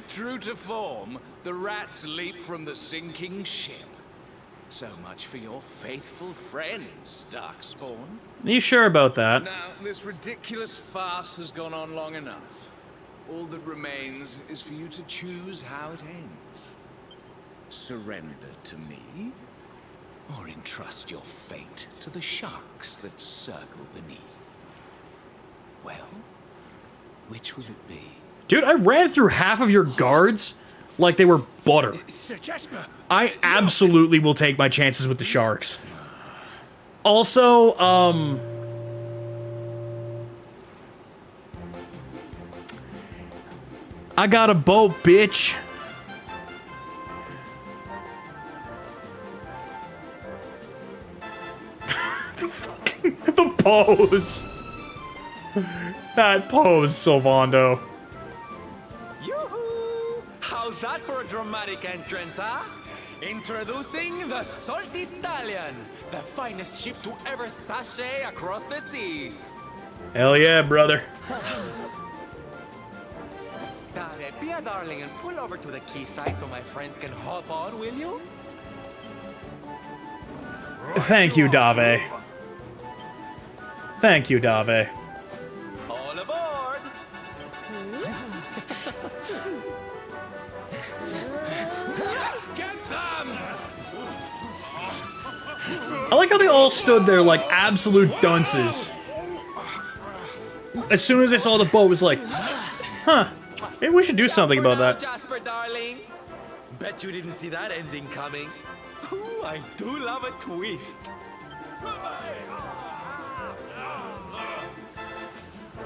True to form, the rats leap from the sinking ship. So much for your faithful friends, Darkspawn. Are you sure about that? Now, this ridiculous farce has gone on long enough. All that remains is for you to choose how it ends. Surrender to me, or entrust your fate to the sharks that circle beneath. Well, which will it be? Dude, I ran through half of your guards like they were butter. Sir Jasper, I absolutely will take my chances with the sharks. Also, I got a boat, bitch. The pose. That pose, Sylvando. Yoo-hoo! How's that for a dramatic entrance, huh? Introducing the Salty Stallion, the finest ship to ever sashay across the seas. Hell yeah, brother. Dave, be a darling and pull over to the quayside so my friends can hop on, will you? Thank you, Dave. Thank you, Dave. All aboard! Get them! I like how they all stood there like absolute dunces. As soon as they saw the boat, it was like, huh, maybe we should do something about that. Jasper, darling. Bet you didn't see that ending coming. Ooh, I do love a twist.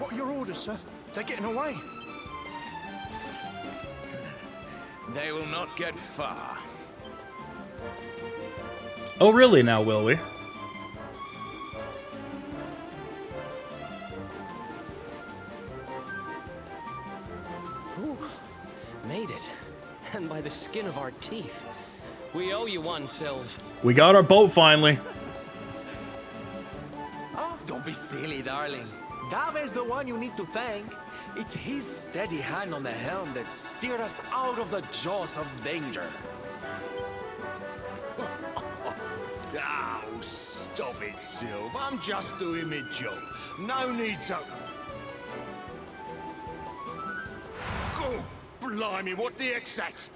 what are your orders, sir? They're getting away. They will not get far. Oh, really now, will we? Ooh, made it. And by the skin of our teeth. We owe you one, Sylv. We got our boat finally. Oh, don't be silly, darling. Dave's the one you need to thank. It's his steady hand on the helm that steered us out of the jaws of danger. Oh, stop it, Sylv. I'm just doing my job. No need to... Oh, blimey, what the heck's that?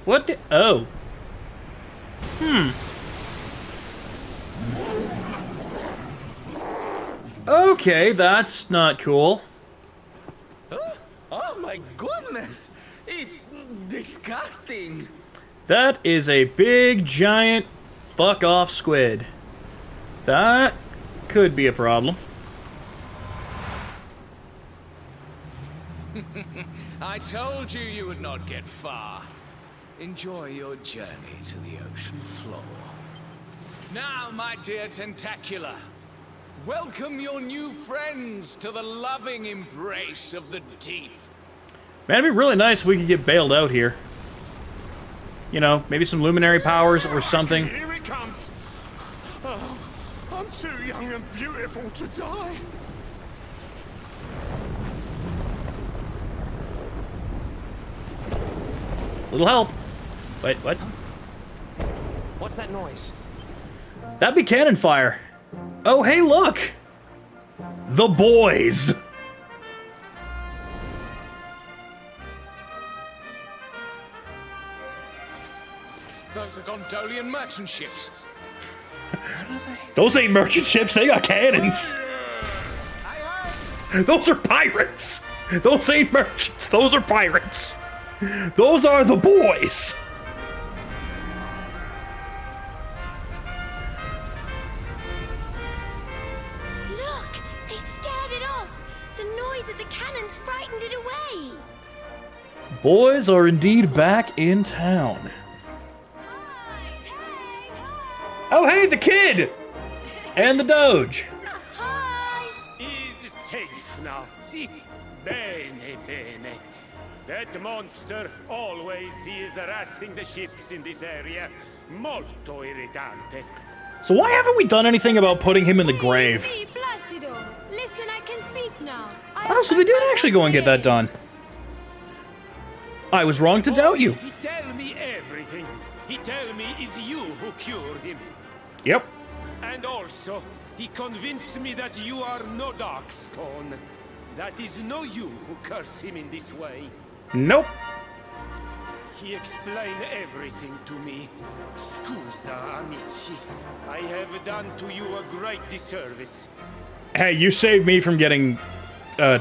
What the... Oh. Okay, that's not cool. Oh my goodness! It's disgusting! That is a big, giant, fuck-off squid. That could be a problem. I told you you would not get far. Enjoy your journey to the ocean floor. Now, my dear Tentacular, welcome your new friends to the loving embrace of the deep. Man, it'd be really nice if we could get bailed out here. You know, maybe some Luminary powers or something. Here it comes. Oh, I'm too young and beautiful to die. Little help. Wait, what? What's that noise? That'd be cannon fire. Oh, hey, look! The boys! Those are Gondolian merchant ships. Those ain't merchant ships, they got cannons! Those are pirates! Those ain't merchants, those are pirates! Those are the boys! Look! They scared it off! The noise of the cannons frightened it away! Boys are indeed back in town. Oh, hey, the kid! And the Doge. Is safe now. Si. Bene, bene. That monster always is harassing the ships in this area. Molto irritante. So why haven't we done anything about putting him in the grave? Listen, I can speak now. Oh, so they did actually go and get that done. I was wrong to doubt you. He tell me everything. He tell me it's you who cure him. Yep. And also, he convinced me that you are no Darkspawn. That is no you who curse him in this way. Nope. He explained everything to me. Scusa, amici. I have done to you a great disservice. Hey, you saved me from getting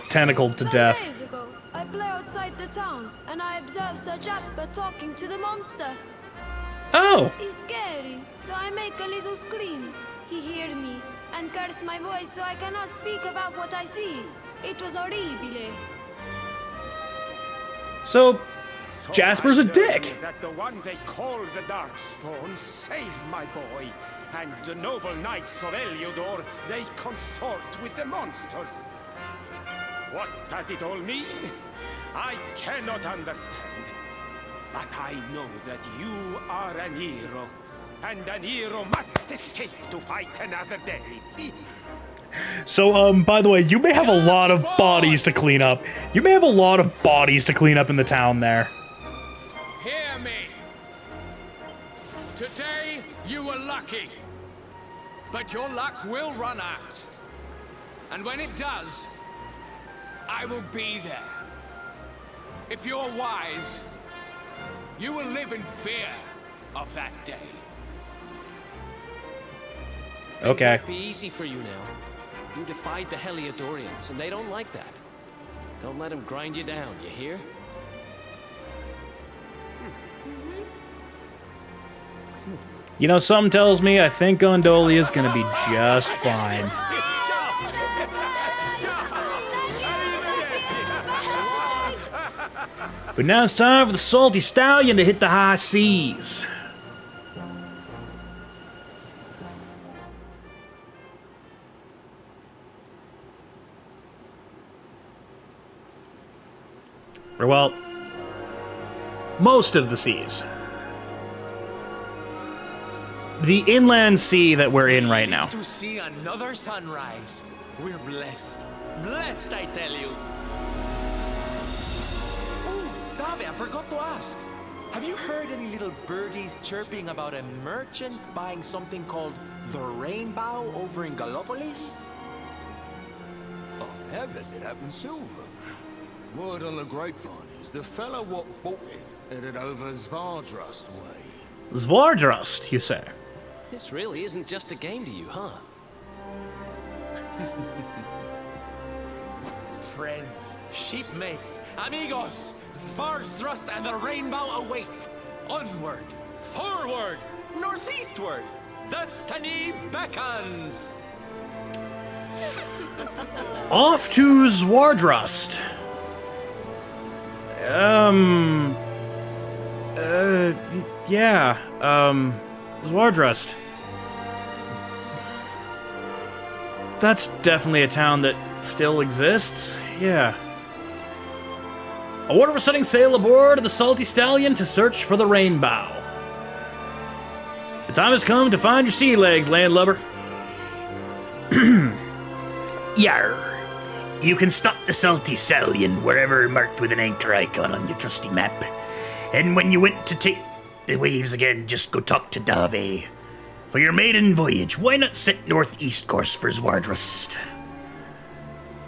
tentacled to death. 10 days ago, I play outside the town, and I observe Sir Jasper talking to the monster. Oh. It's scary, so I make a little scream. He hears me, and curse my voice so I cannot speak about what I see. It was horrible. So, So Jasper's I a learned dick. That the one they call the Darkspawn saved my boy, and the noble knights of Eliodor, they consort with the monsters. What does it all mean? I cannot understand. But I know that you are an hero, and an hero must escape to fight another day, see? So, by the way, you may have a lot of bodies to clean up. You may have a lot of bodies to clean up in the town there. Hear me. Today, you were lucky. But your luck will run out. And when it does, I will be there. If you're wise, you will live in fear of that day. Okay. It'll be easy for you now. You defied the Heliodorians, and they don't like that. Don't let them grind you down, you hear? You know, something tells me I think Gondolia's gonna be just fine. But now it's time for the Salty Stallion to hit the high seas. Or, well, most of the seas. The inland sea that we're in right now. To see another sunrise. We're blessed. Blessed, I tell you. Oh, Dave, I forgot to ask. Have you heard any little birdies chirping about a merchant buying something called the Rainbow over in Gallopolis? Oh, how does it happen, Silver? Word on the grapevine is the fella what bought it headed over Zvardrust way. Zvardrust, you say? This really isn't just a game to you, huh? Friends, shipmates, amigos, Svardrust and the Rainbow await. Onward, forward, northeastward. Destiny beckons. Off to Zvardrust. Zvardrust. That's definitely a town that still exists. Yeah. A order for setting sail aboard the Salty Stallion to search for the Rainbow. The time has come to find your sea legs, landlubber. Yarr. You can stop the Salty Stallion wherever marked with an anchor icon on your trusty map. And when you went to take the waves again, just go talk to Dave. For your maiden voyage, why not set northeast course for Zvardrust?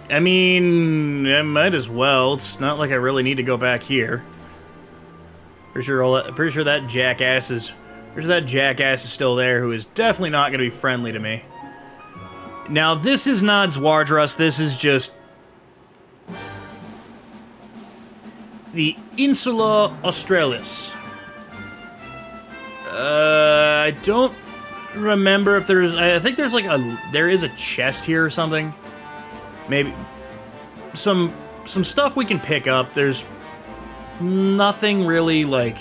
I mean, I might as well. It's not like I really need to go back here. Pretty sure that jackass is still there, who is definitely not going to be friendly to me. Now, this is not Zvardrust. This is just the Insula Australis. I don't remember if there's. I think there's like there is a chest here or something. Maybe some stuff we can pick up. There's nothing really like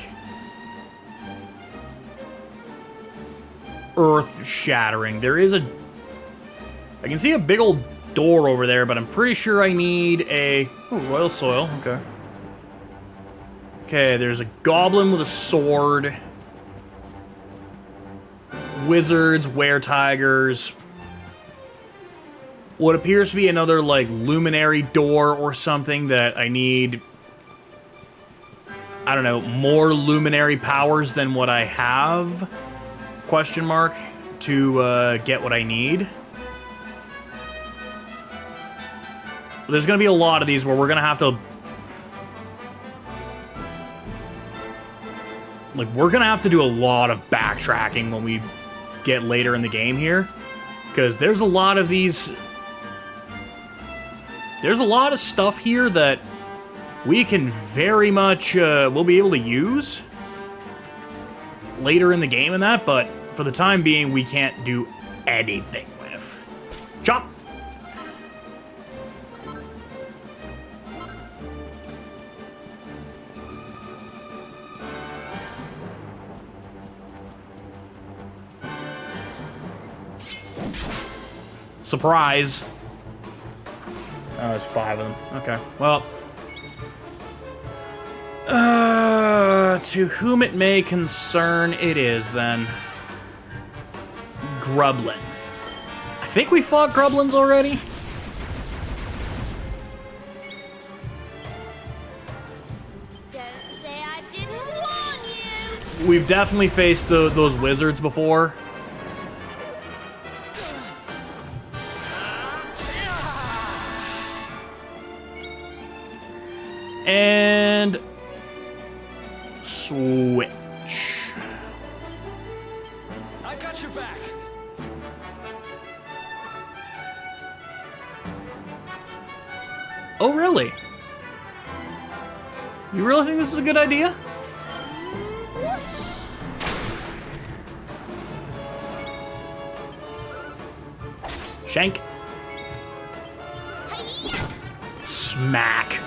earth-shattering. There is a. I can see a big old door over there, but I'm pretty sure I need a. Ooh, royal soil. Okay. Okay, there's a goblin with a sword. wizards, were-tigers, what appears to be another, like, luminary door or something that I need, I don't know, more luminary powers than what I have, question mark, to get what I need. There's gonna be a lot of these where we're gonna have to, like, we're gonna have to do a lot of backtracking when we get later in the game here, because there's a lot of these, there's a lot of stuff here that we can very much, we'll be able to use later in the game and that, but for the time being, we can't do anything with. Chop! Surprise! Oh, there's 5 of them. Okay, well. To whom it may concern, it is, then. Grublin. I think we fought Grublins already? Don't say I didn't warn you! We've definitely faced those wizards before. And switch. I got your back. Oh, really? You really think this is a good idea? Shank. Smack.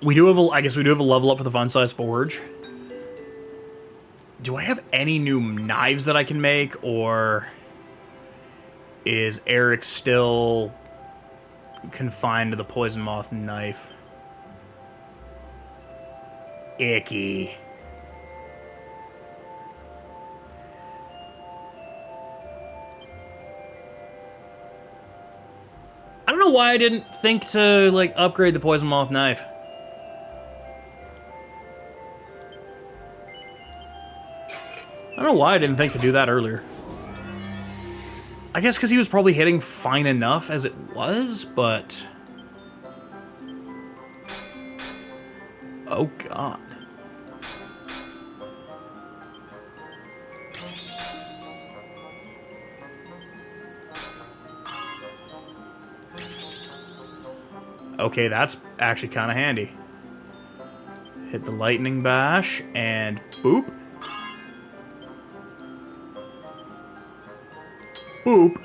We do have I guess we do have a level up for the fun size forge. Do I have any new knives that I can make, or is Eric still confined to the poison moth knife? Icky. I don't know why I didn't think to, like, upgrade the poison moth knife. I don't know why I didn't think to do that earlier. I guess because he was probably hitting fine enough as it was, but... Oh, God. Okay, that's actually kind of handy. Hit the lightning bash, and boop. Boop.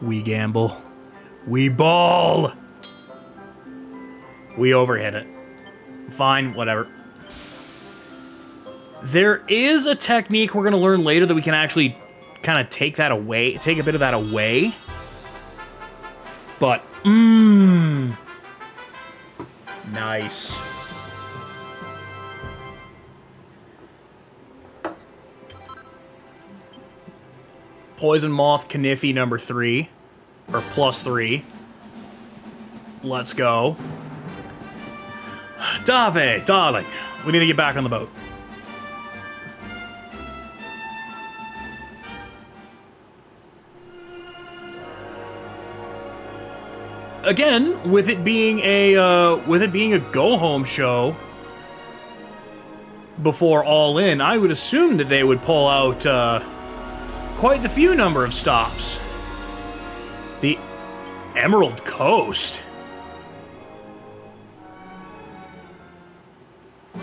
We gamble. We ball! We overhit it. Fine, whatever. There is a technique we're going to learn later that we can actually kind of take that away, take a bit of that away. But, nice. Poison Moth Kniffy number 3. Or +3. Let's go. Dave, darling. We need to get back on the boat. Again, with it being a go-home show before All In, I would assume that they would pull out quite the few number of stops. The Emerald Coast.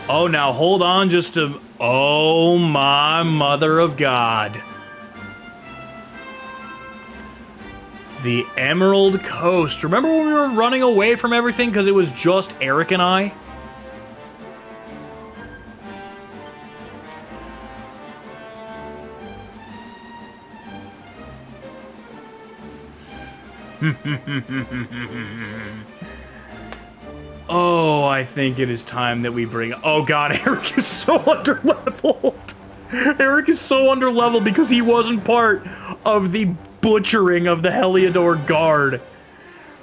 Oh, now hold on just a... Oh, my mother of God. The Emerald Coast. Remember when we were running away from everything because it was just Eric and I? Oh, I think it is time that we bring... Oh god, Eric is so underleveled. Eric is so underleveled because he wasn't part of the butchering of the Heliodor guard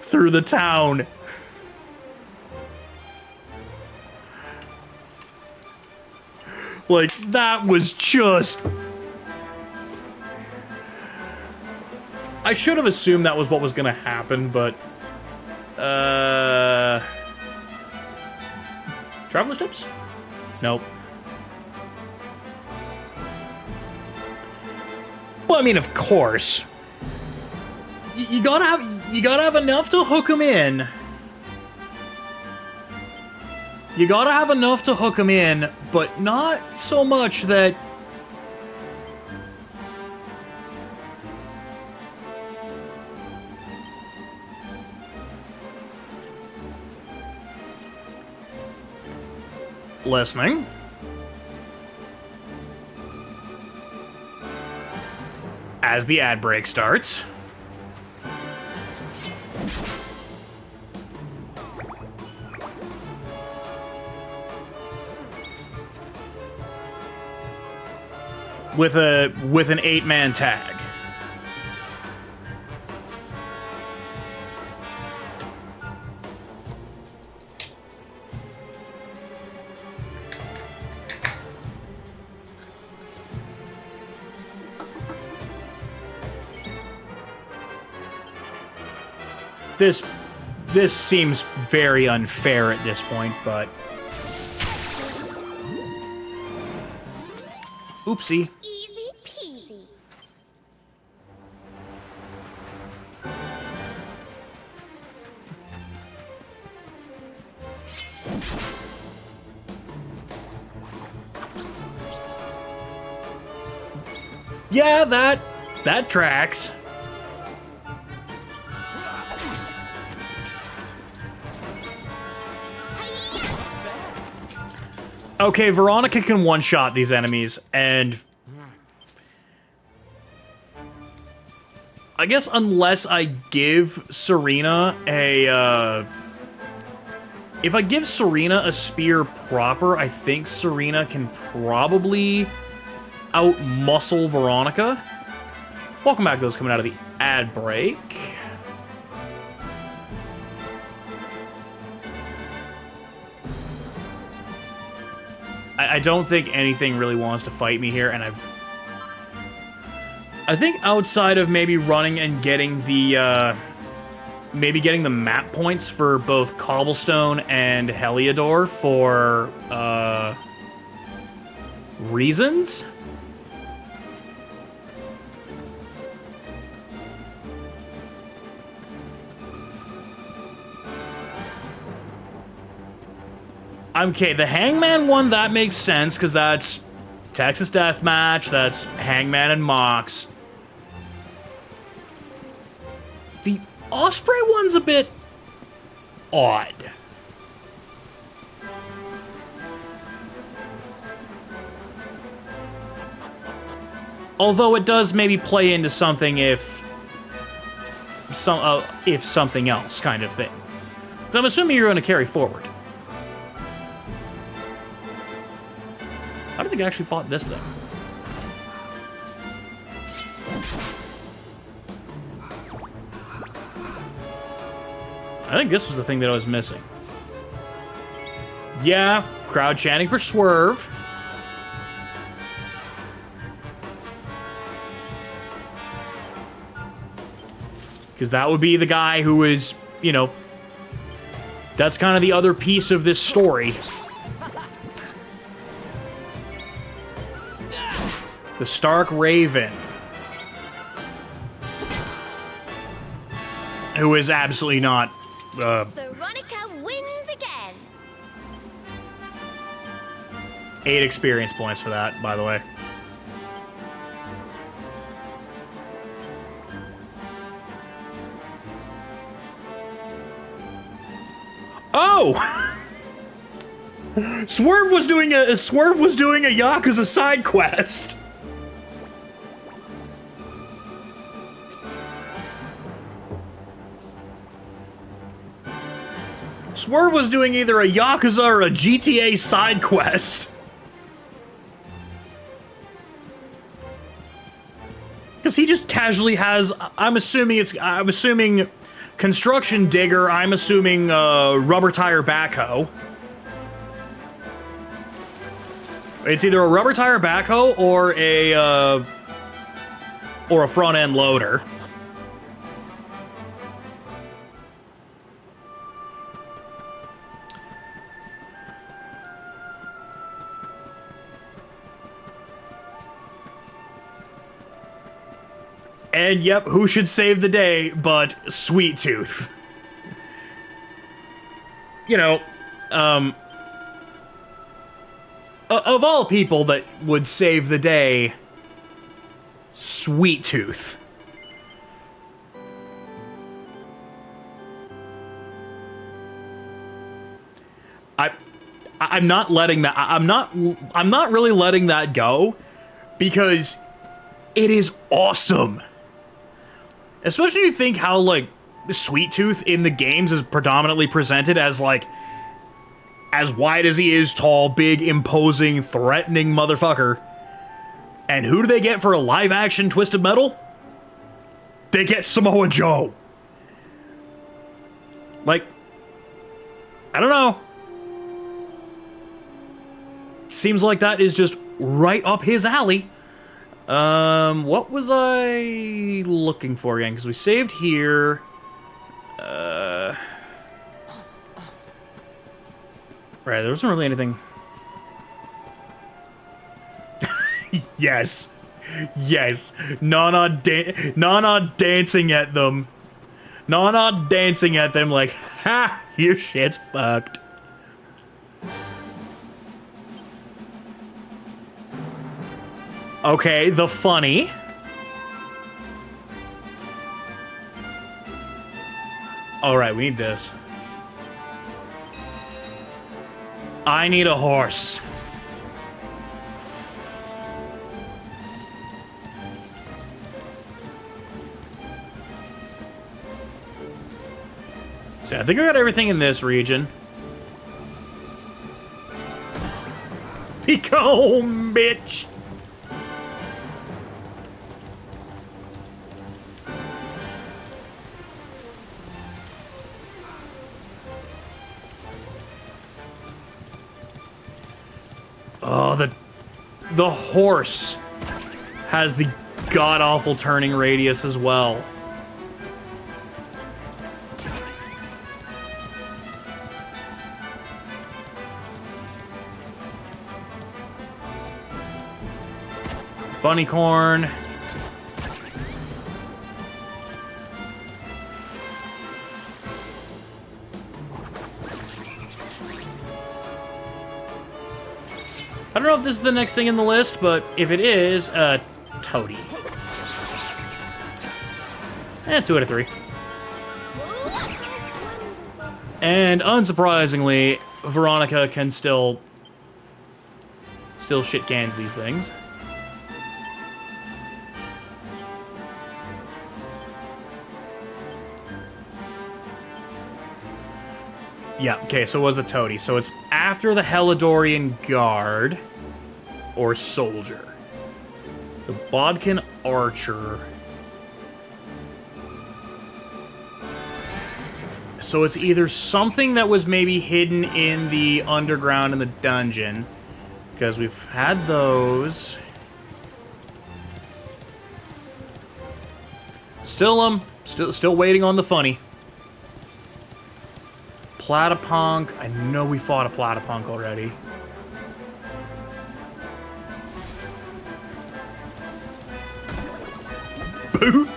through the town. Like, that was just... I should have assumed that was what was gonna happen, but... Traveler's tips? Nope. Well, I mean, of course. You gotta have enough to hook him in. You gotta have enough to hook him in, but not so much that... Listening. As the ad break starts. With an 8-man tag. This seems very unfair at this point, but... Oopsie. Easy peasy. Yeah, that tracks. Okay, Veronica can one-shot these enemies, and... I guess unless I give Serena a, If I give Serena a spear proper, I think Serena can probably out-muscle Veronica. Welcome back to those coming out of the ad break. I don't think anything really wants to fight me here, and I think outside of maybe running and getting the, maybe getting the map points for both Cobblestone and Heliodor for, reasons? Okay, the Hangman one, that makes sense, because that's Texas Deathmatch, that's Hangman and Mox. The Osprey one's a bit odd. Although it does maybe play into something if something else kind of thing. So I'm assuming you're going to carry forward. I don't think I actually fought this thing. I think this was the thing that I was missing. Yeah, crowd chanting for Swerve. Because that would be the guy who is, you know, that's kind of the other piece of this story. The Stark Raven. Who is absolutely not, Veronica wins again. 8 experience points for that, by the way. Oh! Swerve was doing a Yakuza side quest. Swerve was doing either a Yakuza or a GTA side quest. Because he just casually has, I'm assuming construction digger, I'm assuming rubber tire backhoe. It's either a rubber tire backhoe or a front end loader. And yep, who should save the day but Sweet Tooth? You know, of all people that would save the day, Sweet Tooth. I'm not letting that. I'm not really letting that go because it is awesome. Especially when you think how, like, Sweet Tooth in the games is predominantly presented as, like, as wide as he is, tall, big, imposing, threatening motherfucker. And who do they get for a live-action Twisted Metal? They get Samoa Joe. Like, I don't know. Seems like that is just right up his alley. What was I looking for again? Because we saved here. Right, there wasn't really anything. Yes. Yes. Nana dancing at them. Nana dancing at them like, ha, your shit's fucked. Okay, the funny. Alright, we need this. I need a horse. So I think I got everything in this region. Be gone, bitch! Oh, the horse has the god-awful turning radius as well. Bunny corn. I don't know if this is the next thing in the list, but if it is, Toady. 2 out of 3. And unsurprisingly, Veronica can still shit cans these things. Yeah, okay, so it was the Toady. So it's after the Helidorian Guard or Soldier. The Bodkin Archer. So it's either something that was maybe hidden in the underground in the dungeon, because we've had those. Still waiting on the funny. Platypunk. I know we fought a Platypunk already. Boot.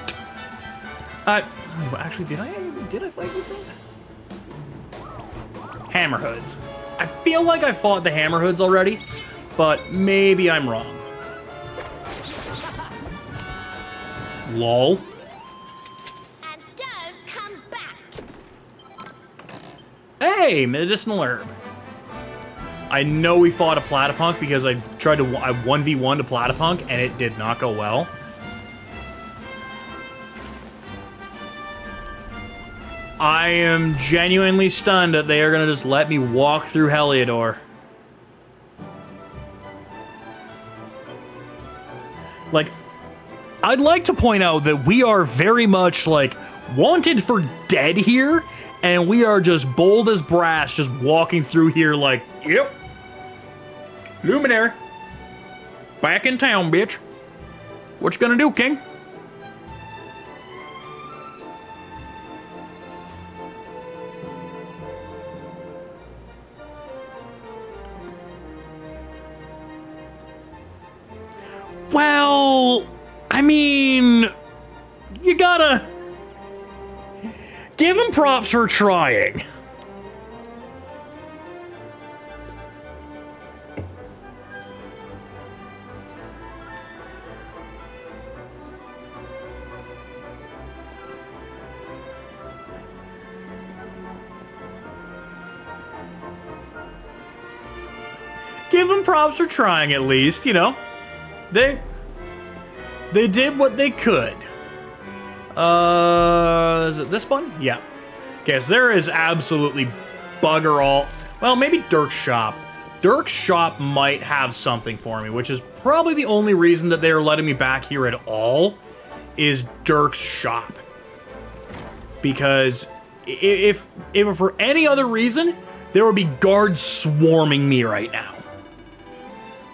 Actually, did I fight these things? Hammerhoods. I feel like I fought the Hammerhoods already, but maybe I'm wrong. Lol. And don't come back. Hey, medicinal herb. I know we fought a Platypunk because I tried to 1v1 to Platypunk and it did not go well. I am genuinely stunned that they are gonna just let me walk through Heliodor. Like, I'd like to point out that we are very much, like, wanted for dead here, and we are just bold as brass, just walking through here like, yep. Luminary. Back in town, bitch. What you gonna do, King? Well, I mean, you gotta give him props for trying. Give him props for trying, at least, you know. They did what they could. Is it this one? Yeah. Okay, so there is absolutely bugger all. Well, maybe Dirk's shop. Dirk's shop might have something for me, which is probably the only reason that they're letting me back here at all, is Dirk's shop. Because if for any other reason, there would be guards swarming me right now.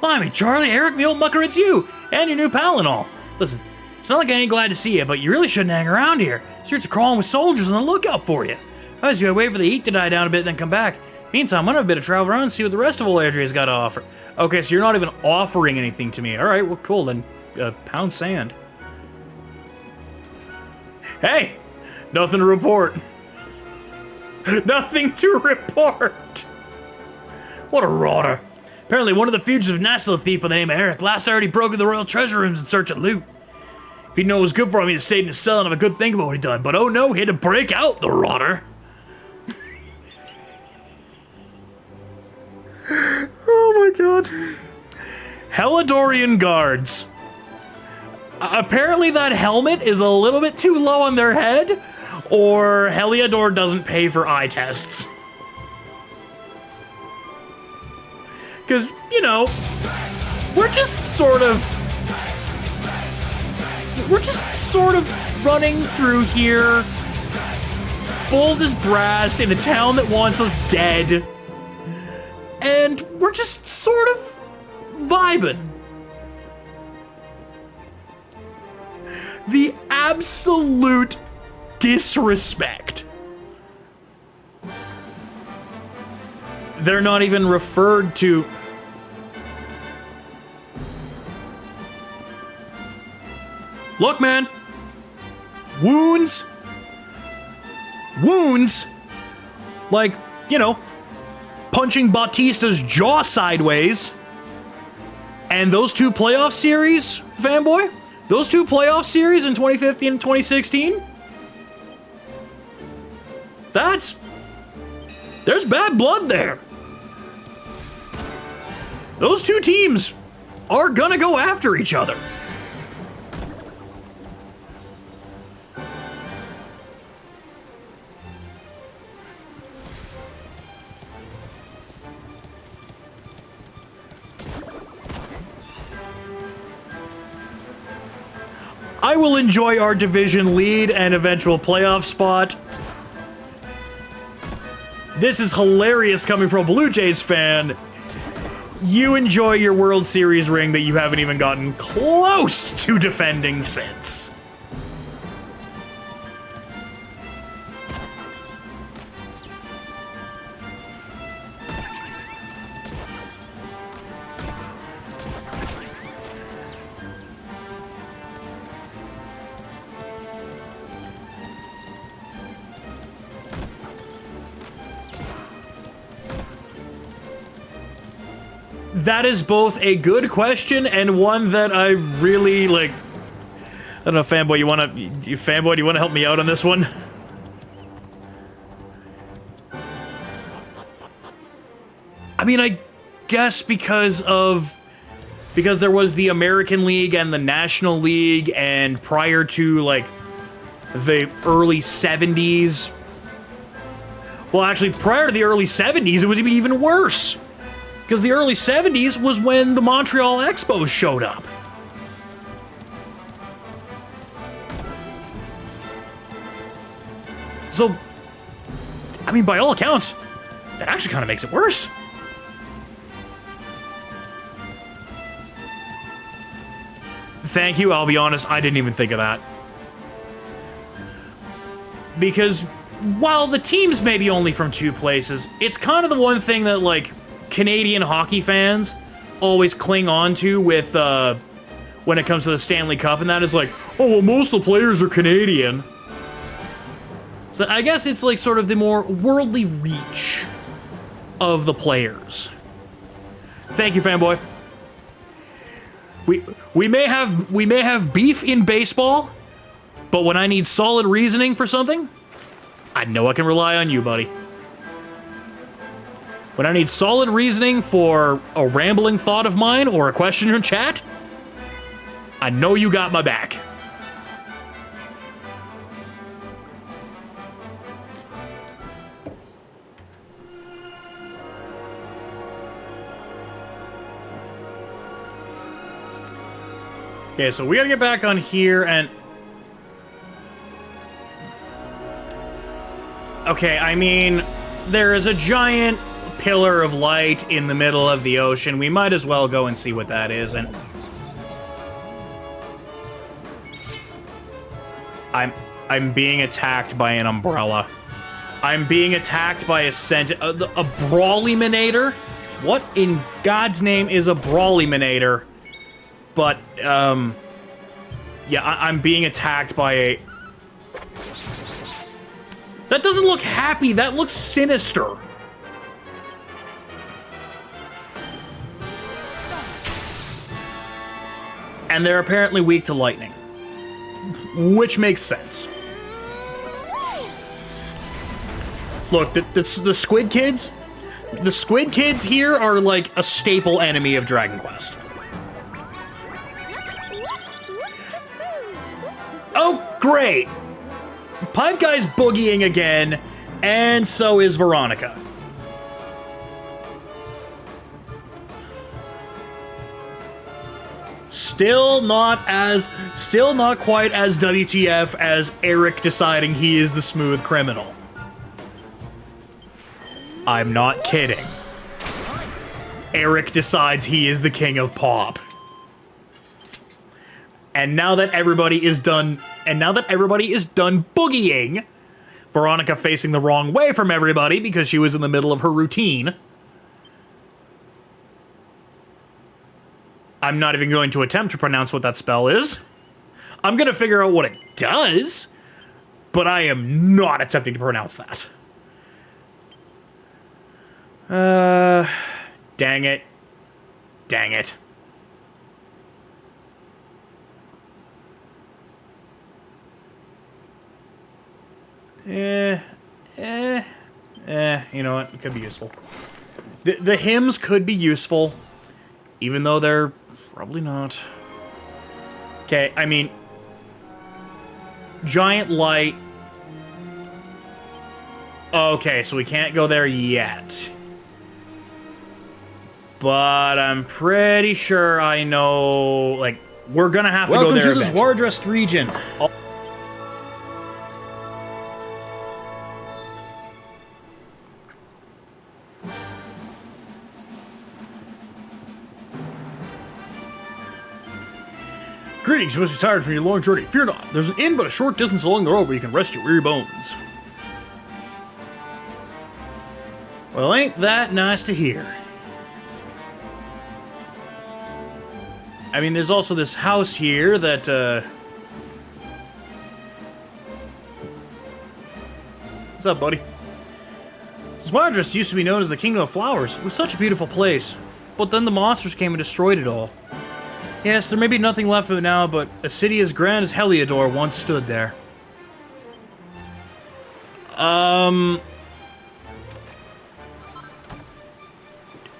Blimey, Charlie, Eric, me old mucker, it's you, and your new pal and all. Listen, it's not like I ain't glad to see you, but you really shouldn't hang around here. Streets are crawling with soldiers on the lookout for you. I was gonna wait for the heat to die down a bit, then come back. Meantime, I'm gonna have a bit of travel around and see what the rest of old Erdrea's got to offer. Okay, so you're not even offering anything to me. All right, well, cool, then pound sand. Hey, nothing to report. Nothing to report. What a rotter. Apparently, one of the fugitives, national thief by the name of Eric, last I heard he broke into the royal treasure rooms in search of loot. If he'd known it was good for him, he'd have stayed in his cell and have a good think about what he'd done. But oh no, he had to break out, the rotter. Oh my god. Helidorian guards. Apparently that helmet is a little bit too low on their head, or Heliodor doesn't pay for eye tests. Because, you know, we're just sort of running through here, bold as brass, in a town that wants us dead. And we're just sort of vibing. The absolute disrespect. They're not even referred to. Look, man. Wounds. Like, you know, punching Bautista's jaw sideways. And those two playoff series, fanboy, those two playoff series in 2015 and 2016, there's bad blood there. Those two teams are gonna go after each other. I will enjoy our division lead and eventual playoff spot. This is hilarious coming from a Blue Jays fan. You enjoy your World Series ring that you haven't even gotten close to defending since. That is both a good question and one that I really, like, I don't know, fanboy, do you want to help me out on this one? I mean, I guess because there was the American League and the National League, and prior to, like, the early 70s, Well, actually, prior to the early 70s, it would be even worse. Because the early 70s was when the Montreal Expos showed up. So, I mean, by all accounts, that actually kind of makes it worse. Thank you, I'll be honest, I didn't even think of that. Because while the teams may be only from two places, it's kind of the one thing that, like, Canadian hockey fans always cling on to with, when it comes to the Stanley Cup, and that is like, oh, well, most of the players are Canadian. So I guess it's like sort of the more worldly reach of the players. Thank you, fanboy. We may have beef in baseball, but when I need solid reasoning for something, I know I can rely on you, buddy. When I need solid reasoning for a rambling thought of mine or a question in chat, I know you got my back. Okay, so we gotta get back on here and... Okay, I mean, there is a giant pillar of light in the middle of the ocean. We might as well go and see what that is, and... I'm being attacked by an umbrella. I'm being attacked by a brawlyminator? What in God's name is a brawlyminator? But, yeah, I'm being attacked by a... That doesn't look happy, that looks sinister. And they're apparently weak to lightning. Which makes sense. Look, the Squid Kids? The Squid Kids here are like a staple enemy of Dragon Quest. Oh, great! Pipe Guy's boogieing again, and so is Veronica. Still not quite as WTF as Eric deciding he is the smooth criminal. I'm not kidding. Eric decides he is the king of pop. And now that everybody is done boogieing, Veronica facing the wrong way from everybody because she was in the middle of her routine. I'm not even going to attempt to pronounce what that spell is. I'm gonna figure out what it does, but I am not attempting to pronounce that. Dang it. Dang it. You know what? It could be useful. The hymns could be useful, even though they're probably not. Okay, I mean, giant light. Okay, so we can't go there yet. But I'm pretty sure I know, like, we're gonna have to go there eventually. Welcome to the Zwardrest region. Greetings, you must be tired from your long journey. Fear not, there's an inn but a short distance along the road where you can rest your weary bones. Well, ain't that nice to hear. I mean, there's also this house here that, What's up, buddy? Zwardrest used to be known as the Kingdom of Flowers. It was such a beautiful place. But then the monsters came and destroyed it all. Yes, there may be nothing left of it now, but a city as grand as Heliodor once stood there.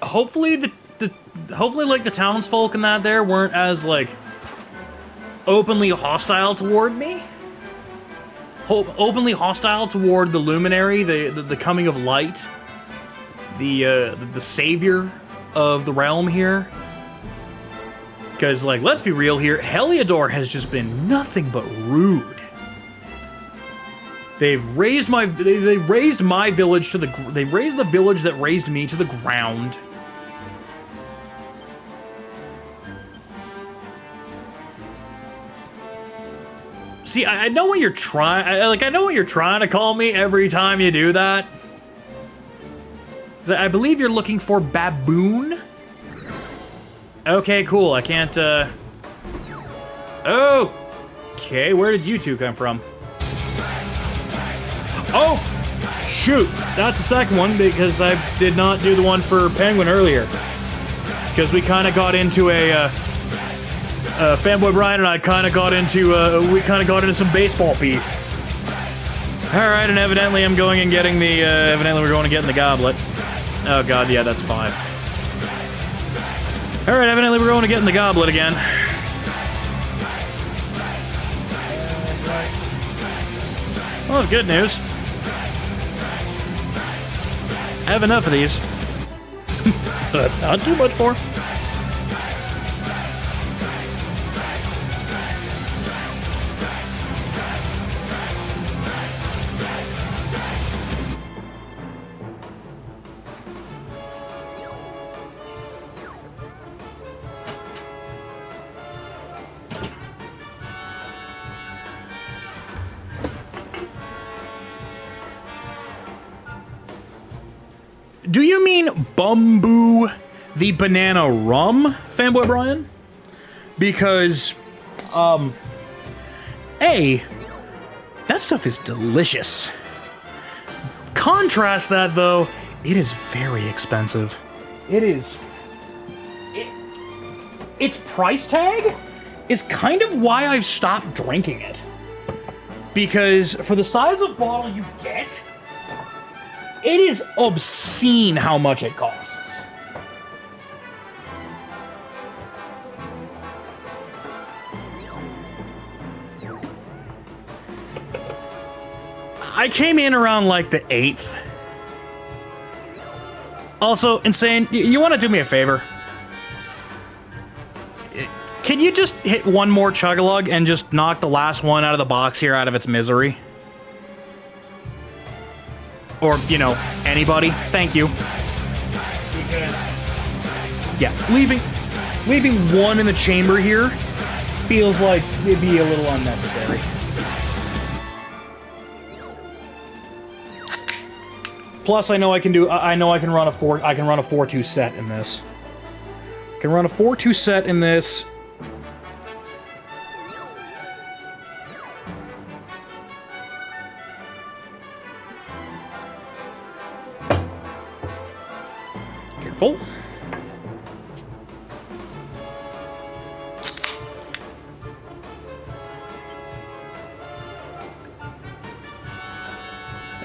Hopefully hopefully, like, the townsfolk and that there weren't as, like, openly hostile toward me. openly hostile toward the Luminary, the coming of light, the savior of the realm here. Because, like, let's be real here, Heliodor has just been nothing but rude. They raised my village to they raised the village that raised me to the ground. See, I know what you're trying. I know what you're trying to call me every time you do that. I believe you're looking for baboon. Okay, cool. I can't. Okay, where did you two come from? Oh, shoot! That's the second one because I did not do the one for Penguin earlier. Because we kind of got into Fanboy Brian and I kind of got into, we kind of got into some baseball beef. Alright, and evidently I'm going and getting the, evidently we're going to get in the goblet. Oh god, yeah, that's 5. Alright, evidently we're going to get in the goblet again. Well, that's good news. I have enough of these. But not too much more. Do you mean Bumbu the banana rum, Fanboy Brian? Because, A, that stuff is delicious. Contrast that, though, it is very expensive. Its price tag is kind of why I've stopped drinking it. Because for the size of bottle you get, it is obscene how much it costs. I came in around like the 8th. Also, Insane, you want to do me a favor? Can you just hit one more chug-a-lug and just knock the last one out of the box here out of its misery? Or, you know, anybody. Thank you. Because, yeah, leaving one in the chamber here feels like it'd be a little unnecessary. Plus, I know I can run a 4-2 set in this. I can run a 4-2 set in this. Careful.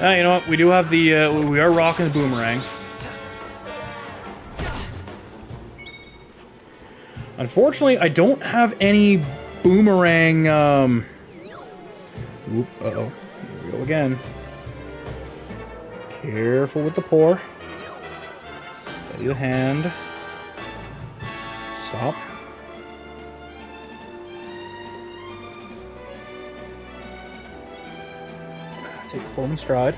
You know what? We do have the, we are rocking the boomerang. Unfortunately, I don't have any boomerang, Oop, uh-oh. Here we go again. Careful with the pour. Steady the hand. Stop. Take the form in stride.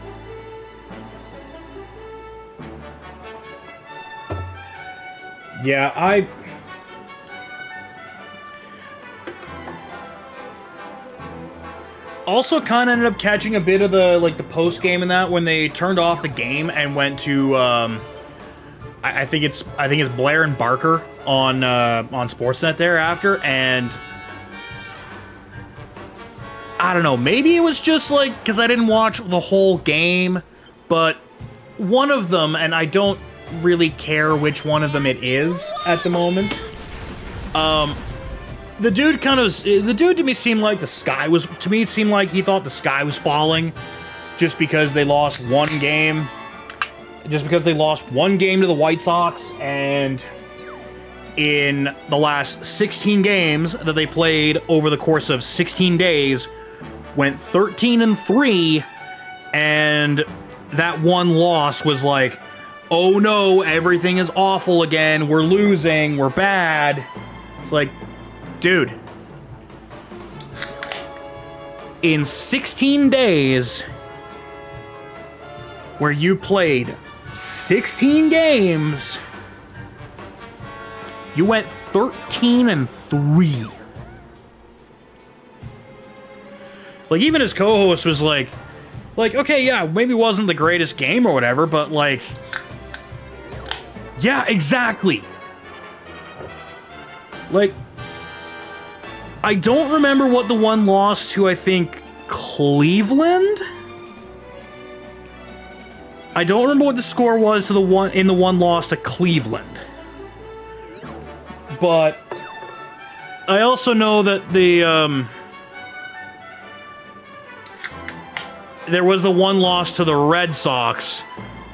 Yeah, I also kind of ended up catching a bit of the the post game in that when they turned off the game and went to I think it's Blair and Barker on Sportsnet thereafter, and I don't know, maybe it was just like because I didn't watch the whole game, but one of them, and I don't really care which one of them it is at the moment. The dude to me seemed like the sky was, to me it seemed like he thought the sky was falling just because they lost one game. Just because they lost one game to the White Sox, and in the last 16 games that they played over the course of 16 days, went 13-3, and that one loss was like, oh no, everything is awful again, we're losing, we're bad. It's like, dude, in 16 days, where you played 16 games, you went 13-3. Like, even his co-host was like, okay, yeah, maybe it wasn't the greatest game or whatever, but like, yeah, exactly. Like, I don't remember what the one lost to, I think, Cleveland? I don't remember what the score was to the one loss to Cleveland. But I also know that there was the one loss to the Red Sox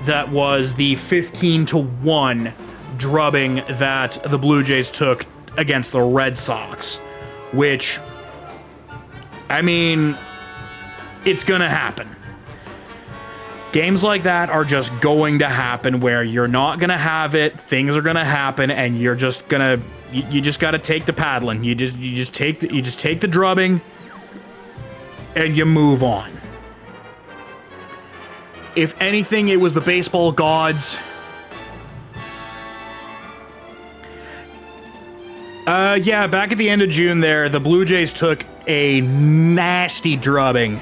that was the 15-1 drubbing that the Blue Jays took against the Red Sox, which, I mean, it's gonna happen. Games like that are just going to happen, where you're not gonna have it, things are gonna happen, and you're just gonna, you just gotta take the paddling. You just take the drubbing, and you move on. If anything, it was the baseball gods. Yeah, back at the end of June there, the Blue Jays took a nasty drubbing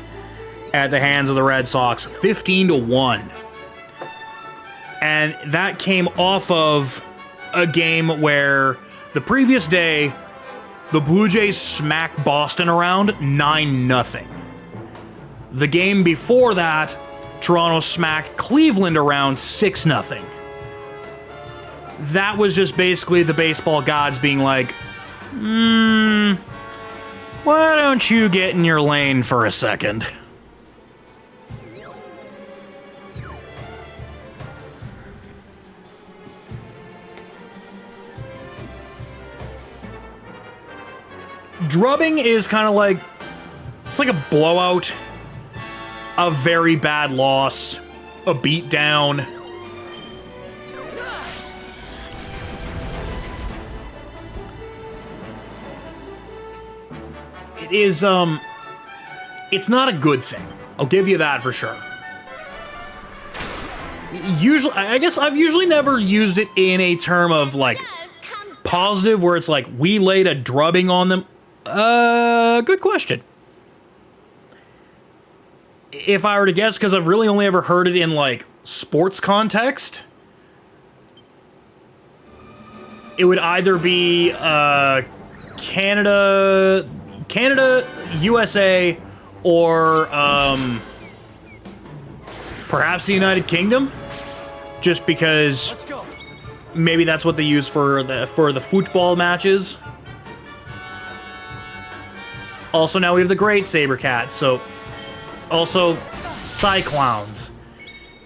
at the hands of the Red Sox, 15-1. And that came off of a game where the previous day, the Blue Jays smacked Boston around 9-0. The game before that, Toronto smacked Cleveland around 6-0. That was just basically the baseball gods being like, why don't you get in your lane for a second? Drubbing is kind of like, it's like a blowout, a very bad loss, a beatdown. It is, it's not a good thing. I'll give you that for sure. Usually, I guess I've usually never used it in a term of, like, positive, where it's like, we laid a drubbing on them. Good question. If I were to guess, because I've really only ever heard it in, like, sports context, it would either be, Canada, USA, or, perhaps the United Kingdom, just because maybe that's what they use for the football matches. Also, now we have the Great Saber Cat, so also Cyclowns,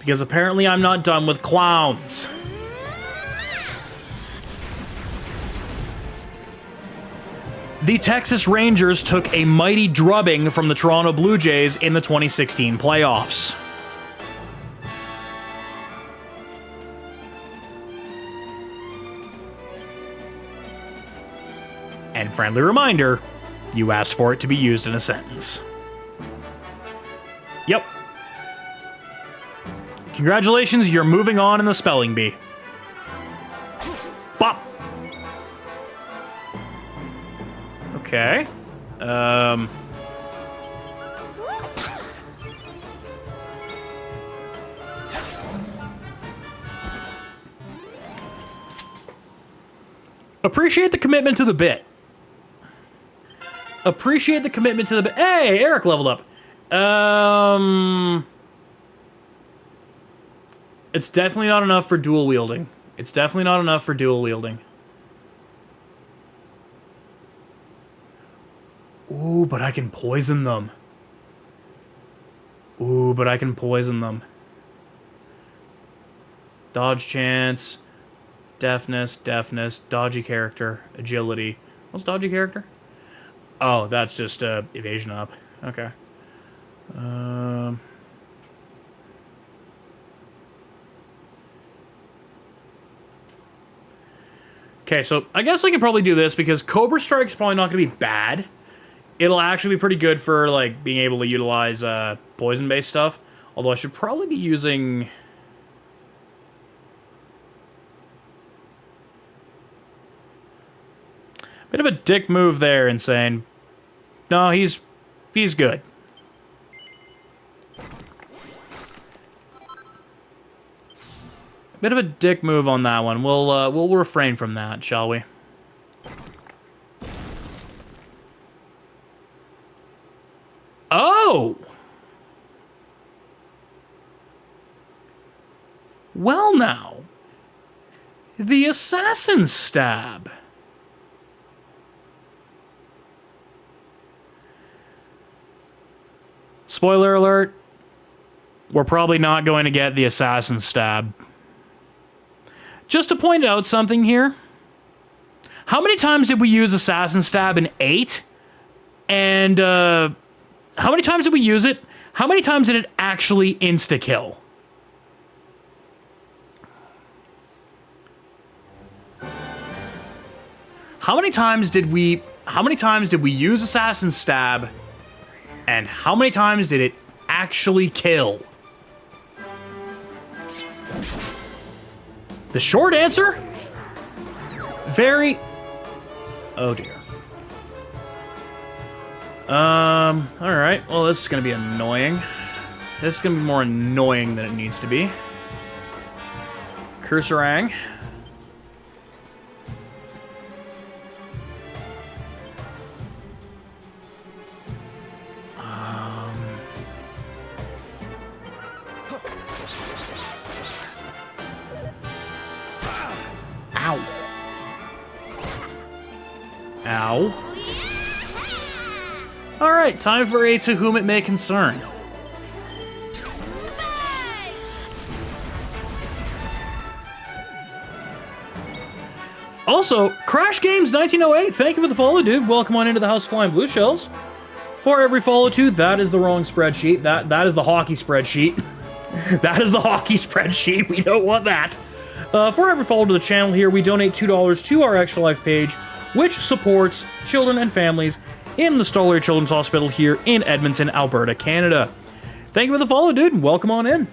because apparently I'm not done with clowns. The Texas Rangers took a mighty drubbing from the Toronto Blue Jays in the 2016 playoffs. And friendly reminder, you asked for it to be used in a sentence. Yep. Congratulations, you're moving on in the spelling bee. Bop! Okay. Appreciate the commitment to the bit. Appreciate the commitment to the bit. Hey, Eric leveled up. It's definitely not enough for dual wielding. It's definitely not enough for dual wielding. Ooh, but I can poison them. Ooh, but I can poison them. Dodge chance, deafness, dodgy character, agility. What's dodgy character? Oh, that's just evasion up. Okay. Okay, so I guess I can probably do this because Cobra Strike's probably not going to be bad. It'll actually be pretty good for, like, being able to utilize poison-based stuff. Although I should probably be using... Bit of a dick move there, Insane. No, he's good. Bit of a dick move on that one. We'll refrain from that, shall we? Oh! Well now. The Assassin's Stab. Spoiler alert. We're probably not going to get the Assassin's Stab. Just to point out something here. How many times did we use Assassin's Stab in 8? And, how many times did we use it? How many times did it actually insta-kill? How many times did we use Assassin's Stab? And how many times did it actually kill? The short answer? Very... Oh dear. Alright. Well, this is gonna be annoying. This is gonna be more annoying than it needs to be. Cursorang. Ow. Ow. Alright, time for a To Whom It May Concern. Also, Crash Games 1908, thank you for the follow, dude. Welcome on into the House of Flying Blue Shells. For every follow to, that is the wrong spreadsheet. That is the hockey spreadsheet. That is the hockey spreadsheet. We don't want that. For every follow to the channel here, we donate $2 to our Extra Life page, which supports children and families in the Stollery Children's Hospital here in Edmonton, Alberta, Canada. Thank you for the follow, dude, and welcome on in.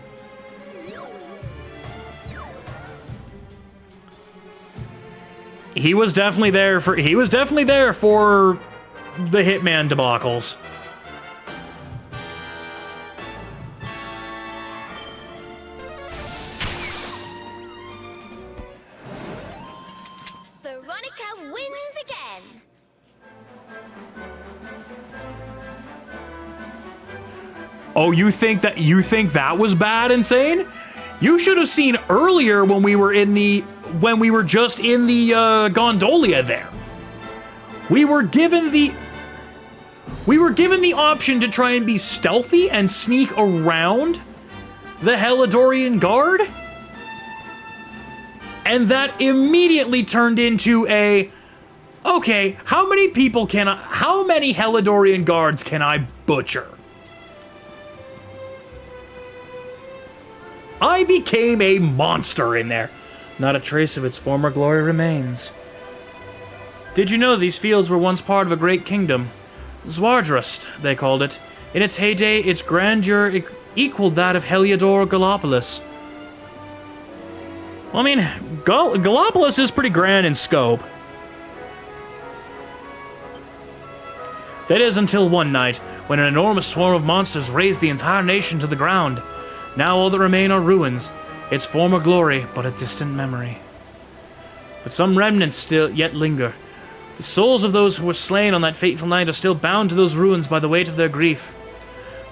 He was definitely there for the Hitman debacles. Veronica wins again. Oh, you think that was bad, Insane? You should have seen earlier when we were just in the gondolia there. We were given the option to try and be stealthy and sneak around the Helidorian guard. And that immediately turned into a, okay, how many Helidorian guards can I butcher? I became a monster in there. Not a trace of its former glory remains. Did you know these fields were once part of a great kingdom? Zwardrust, they called it. In its heyday, its grandeur equaled that of Heliodor Gallopolis. Well, I mean, Gallopolis is pretty grand in scope. That is until one night, when an enormous swarm of monsters razed the entire nation to the ground. Now all that remain are ruins, its former glory but a distant memory. But some remnants still yet linger. The souls of those who were slain on that fateful night are still bound to those ruins by the weight of their grief.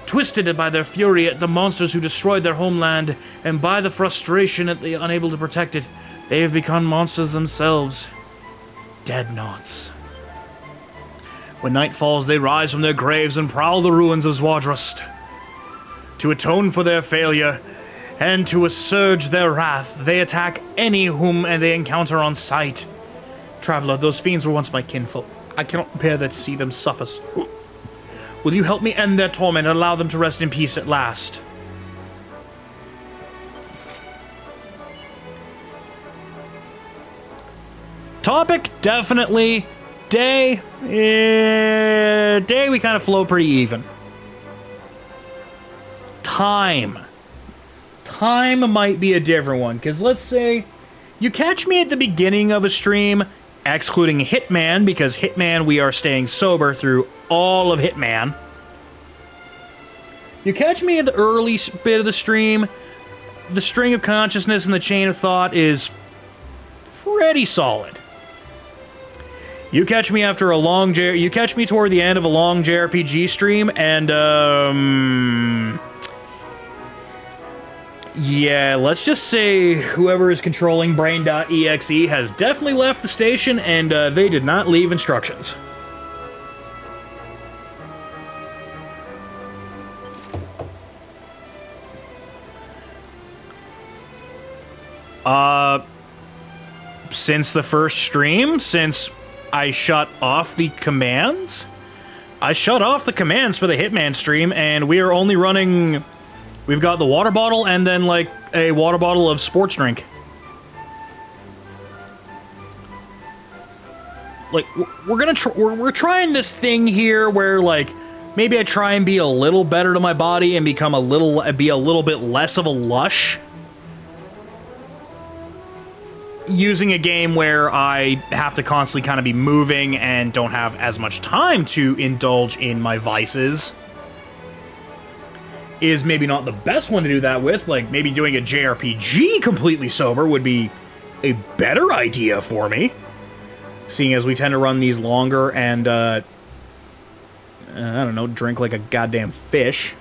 Twisted by their fury at the monsters who destroyed their homeland, and by the frustration at the unable to protect it, they have become monsters themselves. Dead knots. When night falls, they rise from their graves and prowl the ruins of Zwardrust. To atone for their failure, and to assuage their wrath, they attack any whom they encounter on sight. Traveler, those fiends were once my kinfolk. I cannot bear to see them suffer. Will you help me end their torment and allow them to rest in peace at last? Topic, definitely. Day, day we kind of flow pretty even. Time. Time might be a different one, because let's say you catch me at the beginning of a stream, excluding Hitman, because Hitman we are staying sober through all of Hitman. You catch me at the early bit of the stream, the string of consciousness and the chain of thought is pretty solid. You catch me after a long you catch me toward the end of a long JRPG stream, and yeah, let's just say whoever is controlling Brain.exe has definitely left the station, and they did not leave instructions. Since the first stream, since I shut off the commands? I shut off the commands for the Hitman stream, and we are only running... We've got the water bottle and then, like, a water bottle of sports drink. Like, we're trying this thing here where, like, maybe I try and be a little better to my body and be a little bit less of a lush. Using a game where I have to constantly kind of be moving and don't have as much time to indulge in my vices is maybe not the best one to do that with. Like, maybe doing a JRPG completely sober would be a better idea for me, seeing as we tend to run these longer and, I don't know, drink like a goddamn fish.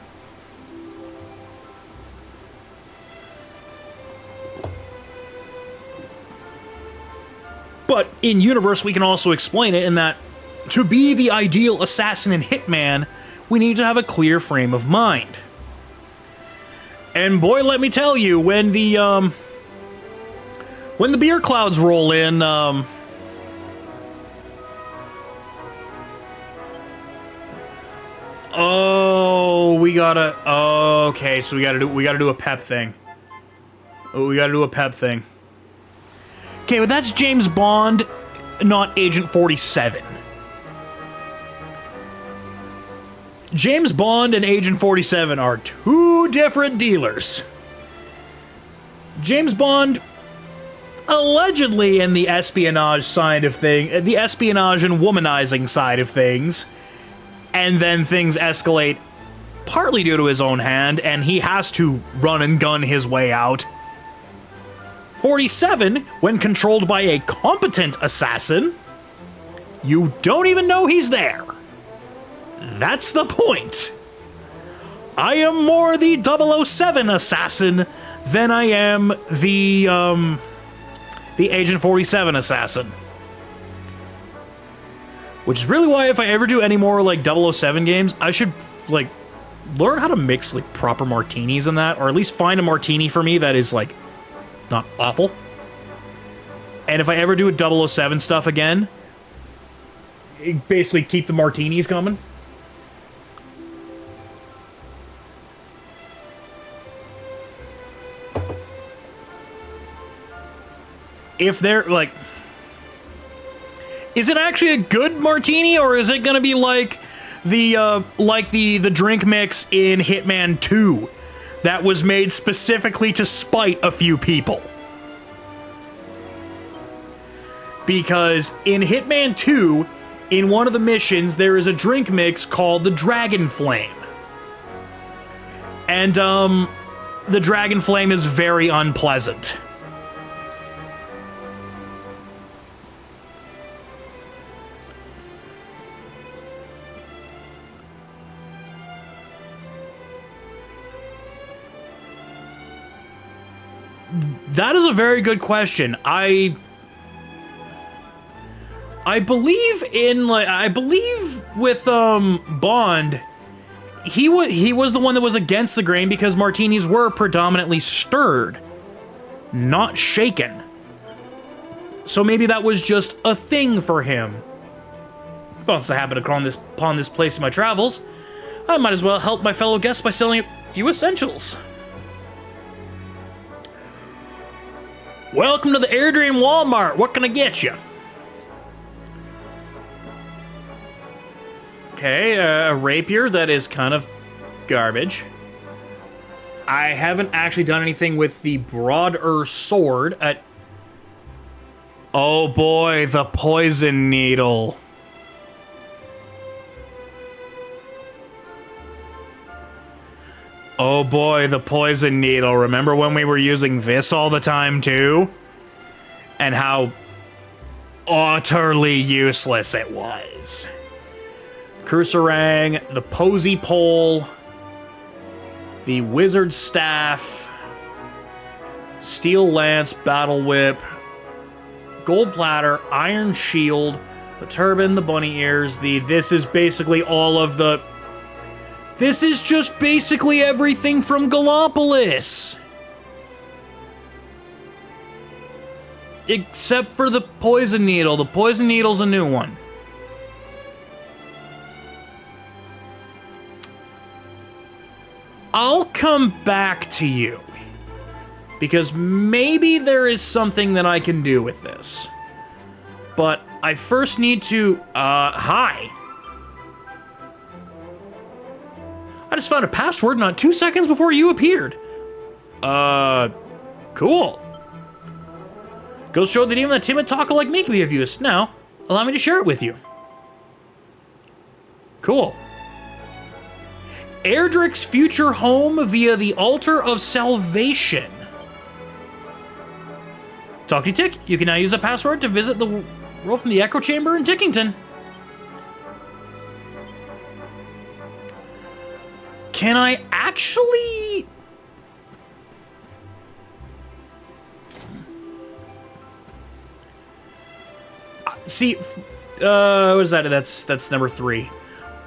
But in universe, we can also explain it in that to be the ideal assassin and hitman, we need to have a clear frame of mind. And boy, let me tell you, when the beer clouds roll in, oh, we gotta, okay, so we gotta do a pep thing. Oh, we gotta do a pep thing. Okay, but that's James Bond, not Agent 47. James Bond and Agent 47 are two different dealers. James Bond, allegedly in the espionage side of things, the espionage and womanizing side of things, and then things escalate partly due to his own hand, and he has to run and gun his way out. 47, when controlled by a competent assassin, you don't even know he's there. That's the point. I am more the 007 assassin than I am the Agent 47 assassin. Which is really why if I ever do any more, like, 007 games, I should, like, learn how to mix, like, proper martinis in that, or at least find a martini for me that is, like, not awful. And if I ever do a 007 stuff again, basically keep the martinis coming. If they're, like... Is it actually a good martini, or is it gonna be like the drink mix in Hitman 2? That was made specifically to spite a few people. Because in Hitman 2, in one of the missions, there is a drink mix called the Dragon Flame. And, the Dragon Flame is very unpleasant. That is a very good question. I believe in, like, I believe with Bond, he was the one that was against the grain because martinis were predominantly stirred, not shaken. So maybe that was just a thing for him. Thoughts I happened upon this place in my travels. I might as well help my fellow guests by selling a few essentials. Welcome to the Erdrea Walmart. What can I get you? Okay, a rapier that is kind of garbage. I haven't actually done anything with the broader sword at... Oh boy, the poison needle. Oh boy, the poison needle. Remember when we were using this all the time too? And how utterly useless it was. Crucerang, the posy pole, the wizard staff, steel lance, battle whip, gold platter, iron shield, the turban, the bunny ears, this is basically all of the... This is just basically everything from Gallopolis! Except for the poison needle. The poison needle's a new one. I'll come back to you. Because maybe there is something that I can do with this. But I first need to, hi. I just found a password not 2 seconds before you appeared. Cool. Goes to show that even the timid talker like me can be of use. Now, allow me to share it with you. Cool. Erdrick's future home via the Altar of Salvation. Talky Tick, you can now use a password to visit the world from the Echo Chamber in Tickington. Can I actually... See, what is that? That's number 3.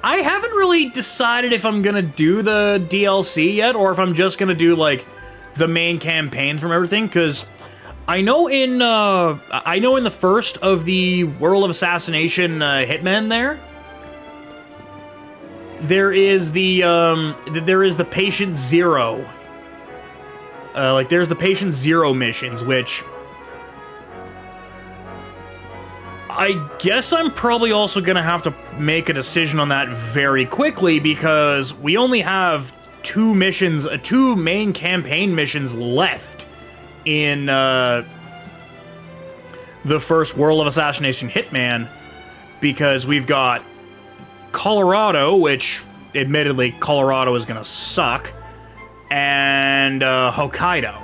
I haven't really decided if I'm gonna do the DLC yet, or if I'm just gonna do, like, the main campaign from everything, because I know in the first of the World of Assassination Hitman there is the Patient Zero. There's the Patient Zero missions, which I guess I'm probably also gonna have to make a decision on that very quickly, because we only have 2 missions, 2 main campaign missions left in the first World of Assassination Hitman, because we've got Colorado, which admittedly Colorado is gonna suck, and Hokkaido.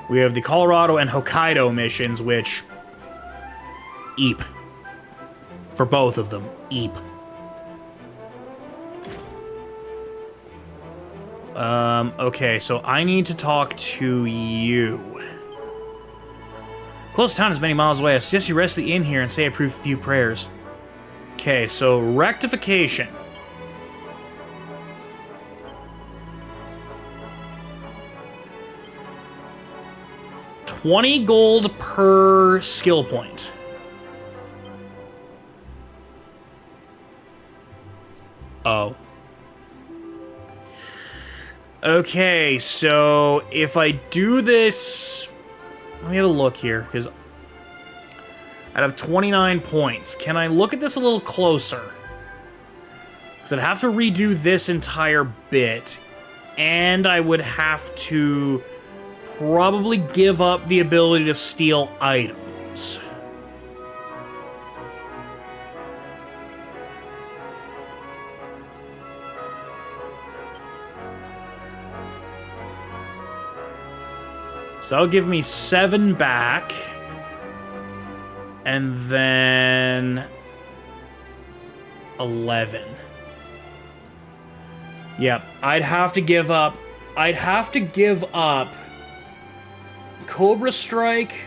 We have the Colorado and Hokkaido missions, which eep. For both of them, eep. Okay, so I need to talk to you. Close town is many miles away. I suggest you rest the inn here and say a few prayers. Okay, so rectification. $20 gold per skill point. Oh. Okay, so if I do this... Let me have a look here, because I'd have 29 points. Can I look at this a little closer? Because I'd have to redo this entire bit, and I would have to probably give up the ability to steal items. So that'll give me 7 back. And then 11. Yep, I'd have to give up Cobra Strike,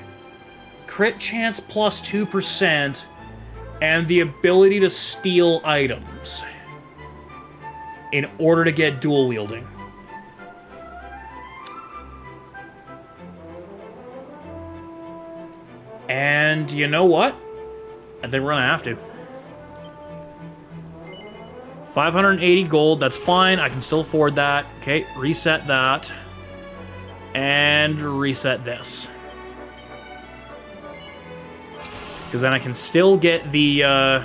crit chance plus 2%, and the ability to steal items in order to get dual wielding. And you know what? I think we're gonna have to. 580 gold, that's fine. I can still afford that. Okay, reset that. And reset this. Because then I can still get the,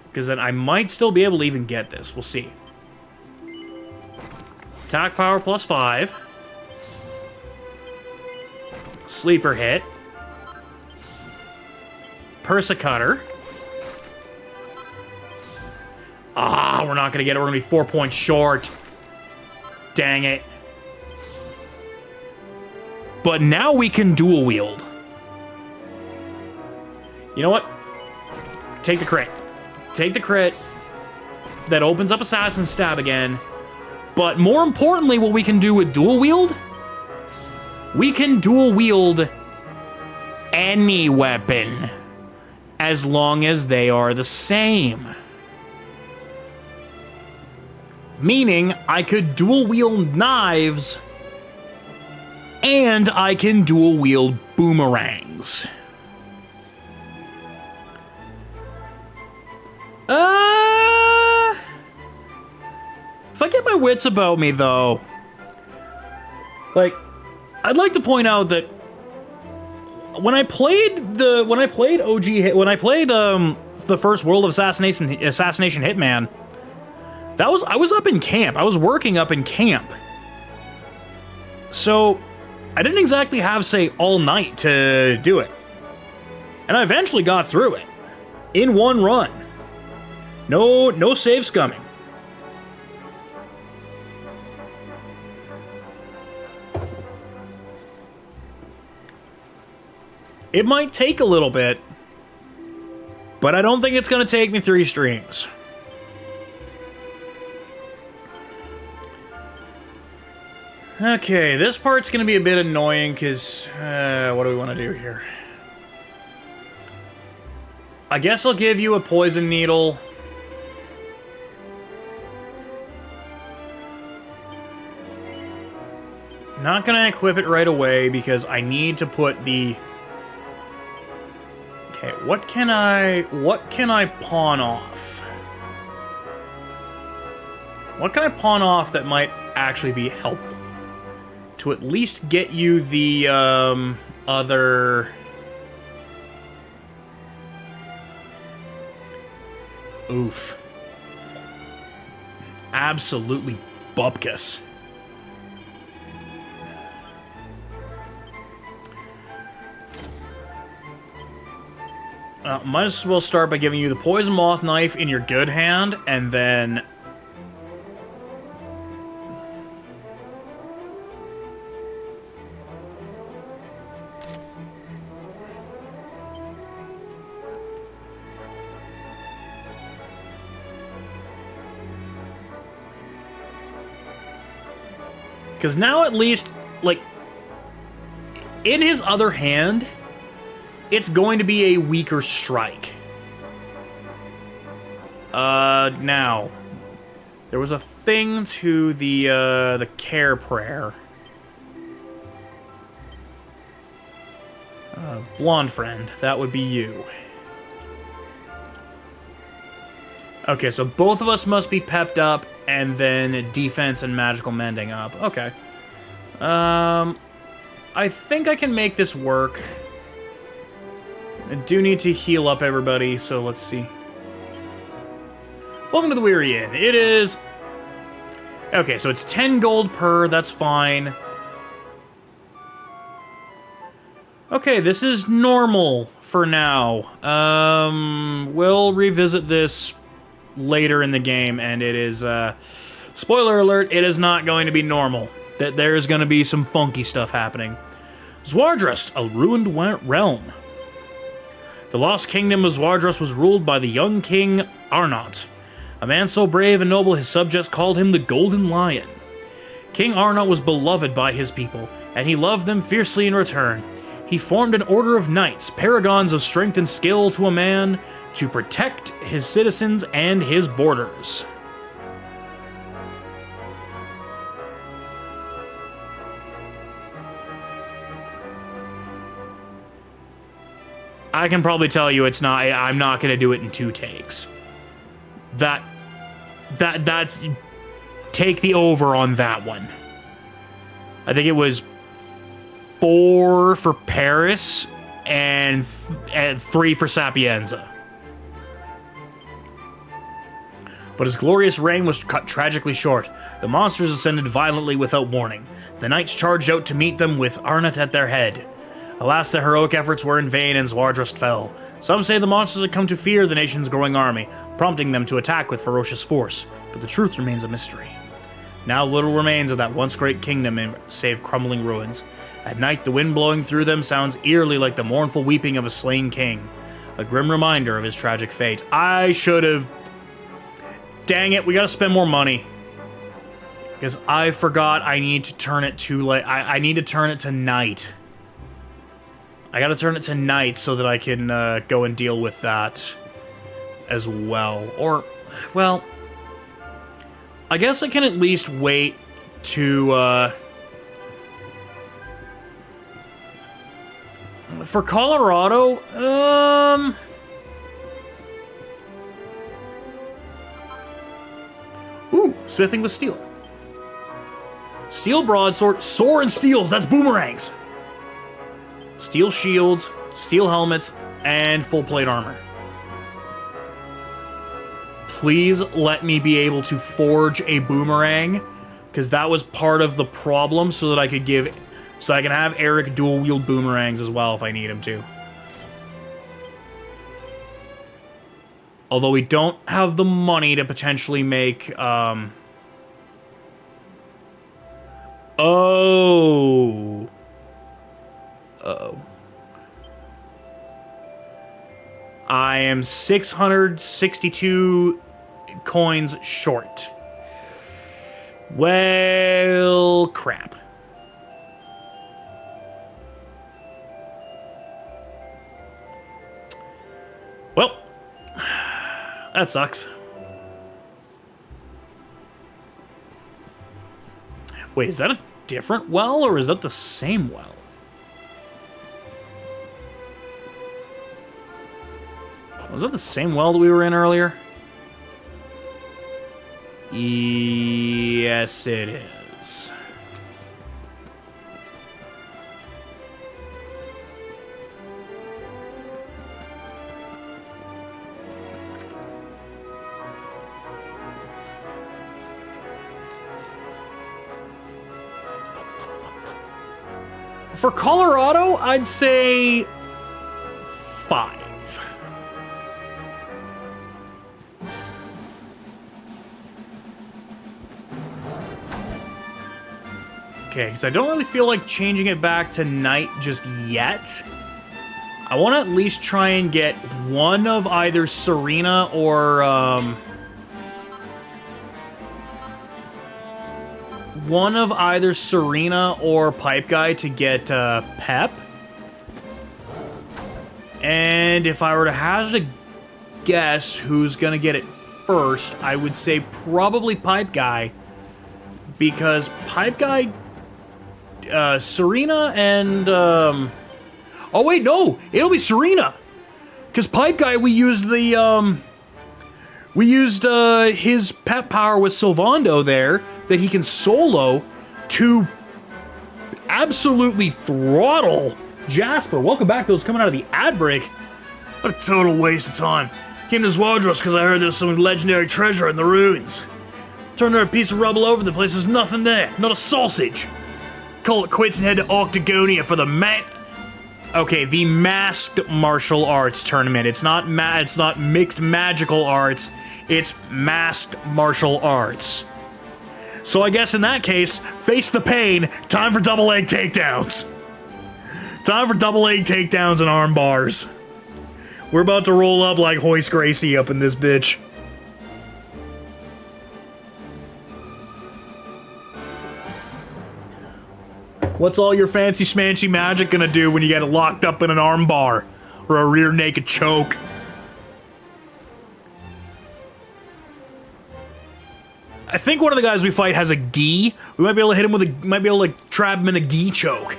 because then I might still be able to even get this. We'll see. Attack power plus 5. Sleeper hit. Persicutter. Ah, we're not going to get it. We're going to be 4 points short. Dang it. But now we can dual wield. You know what? Take the crit. Take the crit. That opens up Assassin's Stab again. But more importantly, what we can do with dual wield, we can dual wield any weapon as long as they are the same. Meaning, I could dual wield knives and I can dual wield boomerangs. If I get my wits about me, though, like, I'd like to point out that when I played the first World of Assassination Hitman, I was up in camp. I was working up in camp, so I didn't exactly have, say, all night to do it, and I eventually got through it in one run. No save scumming. It might take a little bit, but I don't think it's going to take me 3 streams. Okay, this part's going to be a bit annoying because, what do we want to do here? I guess I'll give you a poison needle. Not going to equip it right away because I need to put the... Okay, what can I pawn off? What can I pawn off that might actually be helpful? To at least get you the, other... Oof. Absolutely bupkis. Might as well start by giving you the Poison Moth Knife in your good hand, and then... Because now at least, like, in his other hand, it's going to be a weaker strike. Now, there was a thing to the care prayer. Blonde friend, that would be you. Okay, so both of us must be pepped up, and then defense and magical mending up. Okay. I think I can make this work. I do need to heal up everybody, so let's see. Welcome to the Weary Inn. It is... Okay, so it's 10 gold per, that's fine. Okay, this is normal for now. We'll revisit this later in the game, and it is, spoiler alert, it is not going to be normal. That there is going to be some funky stuff happening. Zwardrust, a ruined realm. The lost kingdom of Zwardrust was ruled by the young king Arnott. A man so brave and noble his subjects called him the Golden Lion. King Arnott was beloved by his people, and he loved them fiercely in return. He formed an order of knights, paragons of strength and skill to a man, to protect his citizens and his borders. I can probably tell you it's not. I'm not gonna do it in 2 takes. That's take the over on that one. I think it was 4 for Paris and 3 for Sapienza. But his glorious reign was cut tragically short. The monsters ascended violently without warning. The knights charged out to meet them with Arnott at their head. Alas, their heroic efforts were in vain and Zwardrust fell. Some say the monsters had come to fear the nation's growing army, prompting them to attack with ferocious force, but the truth remains a mystery. Now little remains of that once great kingdom save crumbling ruins. At night, the wind blowing through them sounds eerily like the mournful weeping of a slain king, a grim reminder of his tragic fate. I should have... Dang it, we gotta spend more money. Because I forgot I need to turn it to, like, I need to turn it to night. I gotta turn it to night so that I can go and deal with that as well. Or, well, I guess I can at least wait to, for Colorado, ooh, smithing with steel. Steel broadsword, sword and steels, that's boomerangs. Steel shields, steel helmets, and full plate armor. Please let me be able to forge a boomerang, because that was part of the problem, so that I could so I can have Eric dual wield boomerangs as well if I need him to. Although we don't have the money to potentially make, oh. Uh-oh. I am 662 coins short. Well, crap. Well, that sucks. Wait, is that a different well, or is that the same well? Was that the same well that we were in earlier? Yes, it is. For Colorado, I'd say 5. Okay, because I don't really feel like changing it back to night just yet. I want to at least try and get one of either Serena or, one of either Serena or Pipe Guy to get, Pep. And if I were to hazard a guess who's gonna get it first, I would say probably Pipe Guy. Because Pipe Guy... Serena and, oh wait, no! It'll be Serena! Because Pipe Guy, we used the, his pet power with Sylvando there, that he can solo to absolutely throttle Jasper. Welcome back, those coming out of the ad break. What a total waste of time. Came to Zwardrust because I heard there's some legendary treasure in the ruins. Turned to a piece of rubble over the place, there's nothing there, not a sausage. Call it quits and head to Octagonia for the the masked martial arts tournament. It's not mixed magical arts, it's masked martial arts. So I guess in that case, face the pain, time for double leg takedowns. Time for double leg takedowns and arm bars. We're about to roll up like Hoist Gracie up in this bitch. What's all your fancy schmancy magic gonna do when you get locked up in an arm bar or a rear naked choke? I think one of the guys we fight has a gi. We might be able to hit him with might be able to trap him in a gi choke.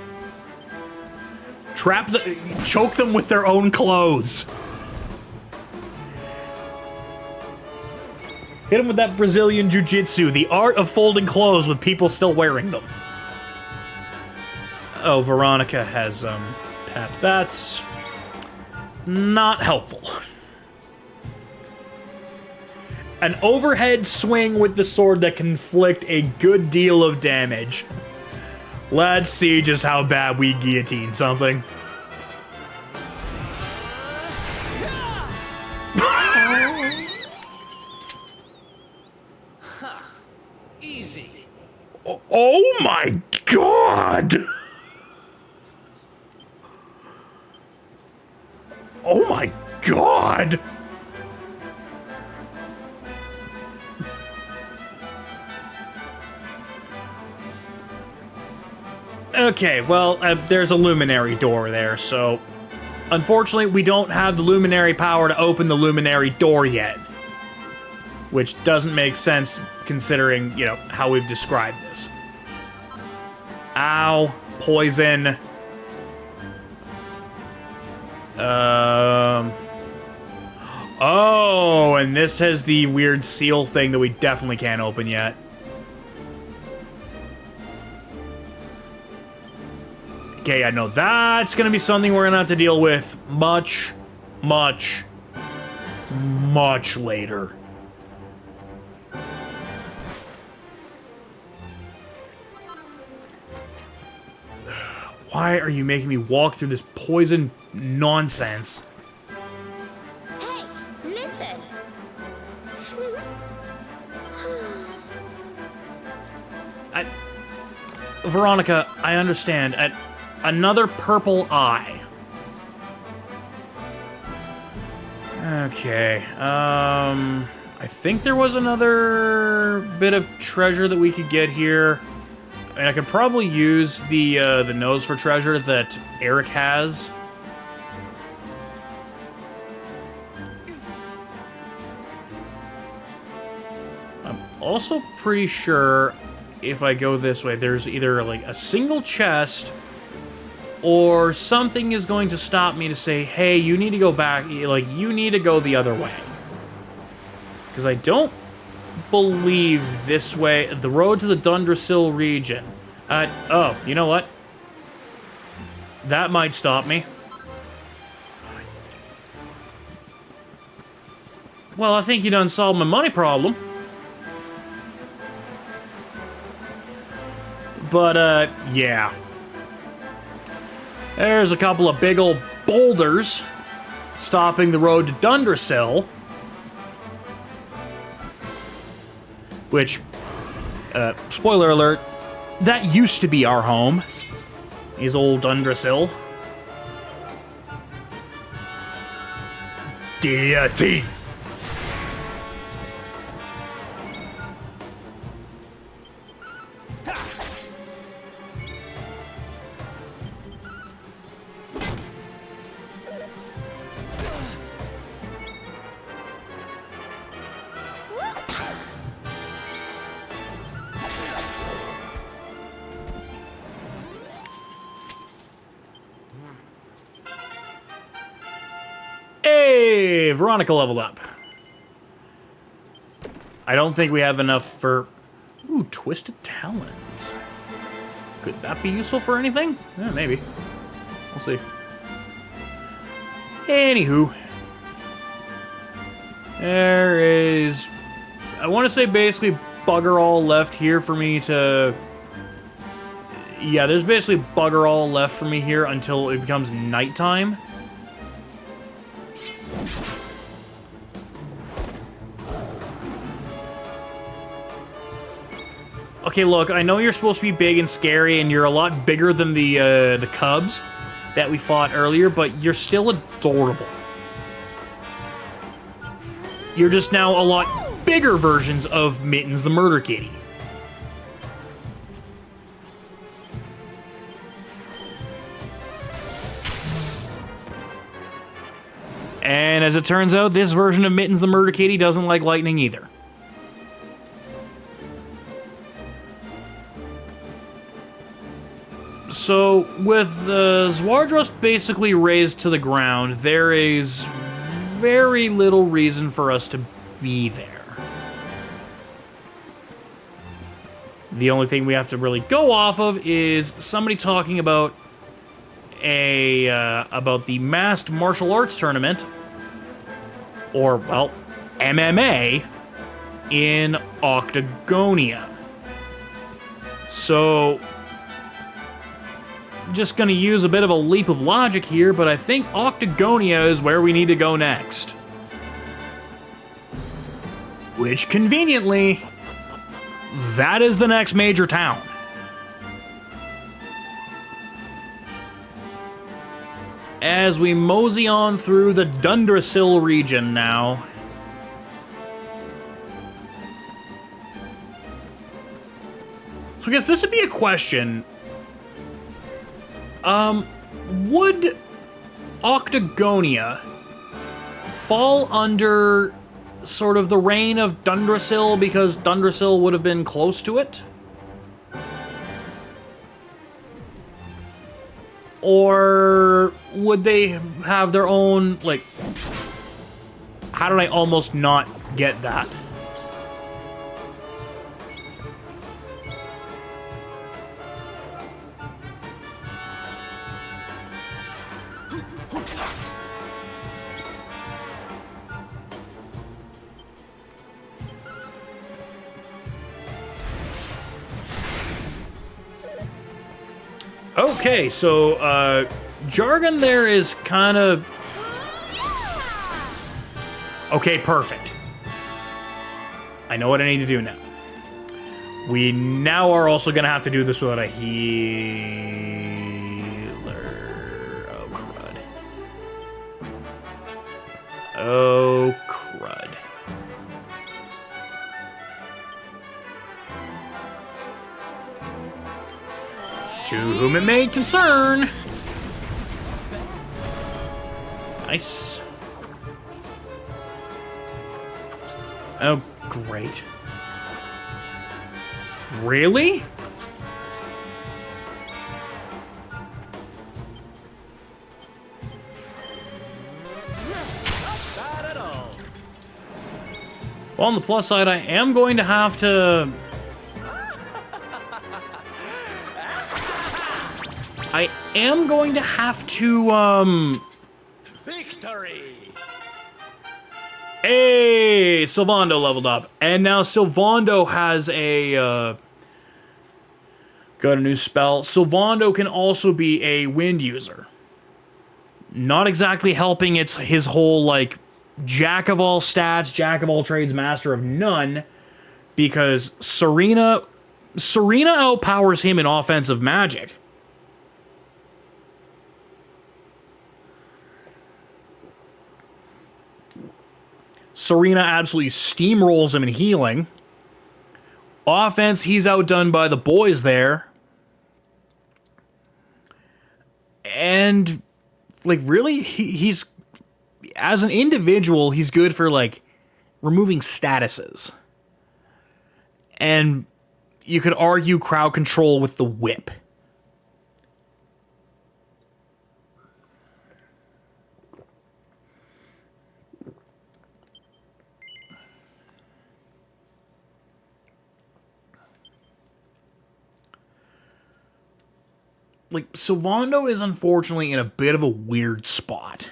choke them with their own clothes. Hit them with that Brazilian Jiu-Jitsu, the art of folding clothes with people still wearing them. Oh, Veronica has, pep. That's not helpful. An overhead swing with the sword that can inflict a good deal of damage. Let's see just how bad we guillotine something. Easy. Oh my god! Oh my god! Okay, well, there's a Luminary door there, so... Unfortunately, we don't have the Luminary power to open the Luminary door yet. Which doesn't make sense, considering, you know, how we've described this. Ow. Poison. Oh, and this has the weird seal thing that we definitely can't open yet. Okay, I know that's gonna be something we're gonna have to deal with much, much, much later. Why are you making me walk through this poison nonsense? Hey, listen. Veronica, I understand. Another purple eye. Okay, I think there was another bit of treasure that we could get here. I mean, I could probably use the nose for treasure that Eric has. I'm also pretty sure if I go this way, there's either like a single chest or something is going to stop me to say, hey, you need to go back, like, you need to go the other way. Because I don't believe this way, the road to the Dundrasil region. Oh, you know what? That might stop me. Well, I think you done solved my money problem. But, yeah. There's a couple of big old boulders stopping the road to Dundrasil. Which, spoiler alert, that used to be our home. Is old Dundrasil. Guillotine. Hey, Veronica leveled up. I don't think we have enough for... Ooh, Twisted Talons. Could that be useful for anything? Yeah, maybe. We'll see. Anywho. There is... I want to say basically bugger all left here for me to... Yeah, there's basically bugger all left for me here until it becomes nighttime. Okay, look, I know you're supposed to be big and scary, and you're a lot bigger than the cubs that we fought earlier, but you're still adorable. You're just now a lot bigger versions of Mittens the Murder Kitty. And as it turns out, this version of Mittens the Murder Kitty doesn't like lightning either. So, with Zwardrust basically razed to the ground, there is very little reason for us to be there. The only thing we have to really go off of is somebody talking about about the masked martial arts tournament, or, well, MMA, in Octagonia. So, just gonna use a bit of a leap of logic here, but I think Octagonia is where we need to go next. Which, conveniently, that is the next major town. As we mosey on through the Dundrasil region now. So I guess this would be a question. Would Octagonia fall under sort of the reign of Dundrasil because Dundrasil would have been close to it? Or would they have their own, like... How did I almost not get that? Okay, so, jargon there is kind of... Okay, perfect. I know what I need to do now. We now are also gonna have to do this without a healer. Oh, crud. Oh, crud. To whom it may concern. Nice. Oh, great. Really? Well, on the plus side, I am going to have to... Victory! Hey, Sylvando leveled up. And now Sylvando has got a new spell. Sylvando can also be a wind user. Not exactly helping his whole, like, jack of all stats, jack of all trades, master of none, because Serena outpowers him in offensive magic. Serena absolutely steamrolls him in healing. Offense, he's outdone by the boys there. And, like, really, he's... As an individual, he's good for, like, removing statuses. And you could argue crowd control with the whip. Like, Sylvando is unfortunately in a bit of a weird spot.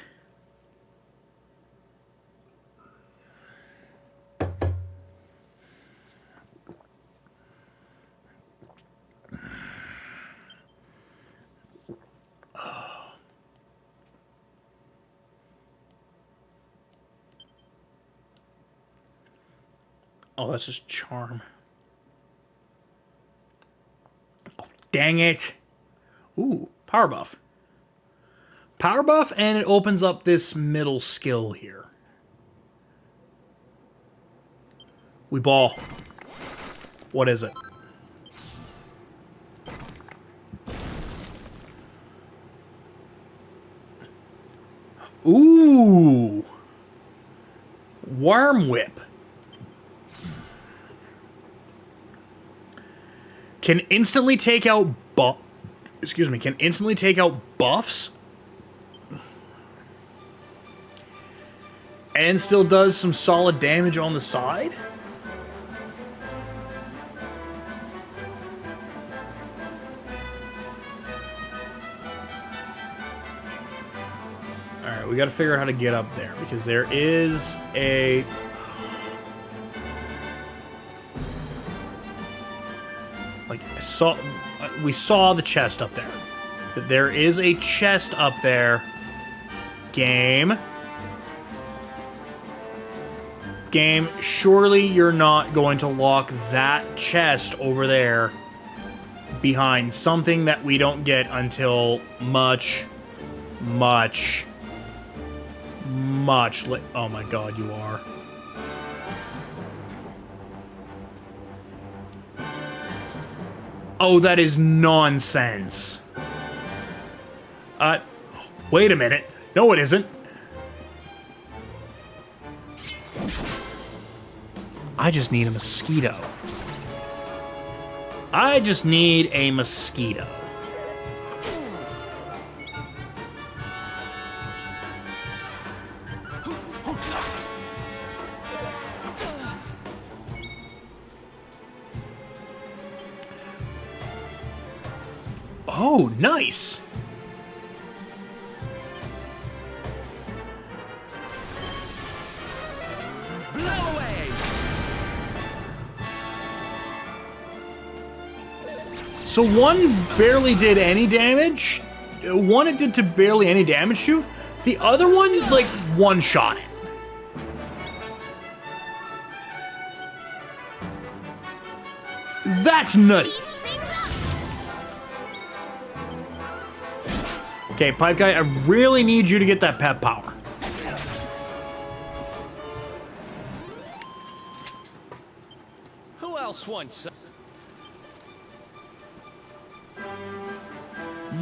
Oh, that's just charm. Oh, dang it. Ooh, power buff. Power buff, and it opens up this middle skill here. We ball. What is it? Ooh. Worm Whip. Can instantly take out excuse me, can instantly take out buffs and still does some solid damage on the side. Alright, we gotta figure out how to get up there, because there is a... Like, we saw the chest up there. There is a chest up there. Game, surely you're not going to lock that chest over there behind something that we don't get until much oh my god, you are. Oh, that is nonsense. Wait a minute. No, it isn't. I just need a mosquito. I just need a mosquito. Oh, nice. So one barely did any damage. One it did to barely any damage to. The other one, like, one-shot it. That's nutty. Okay, Pipe Guy, I really need you to get that pep power. Who else wants?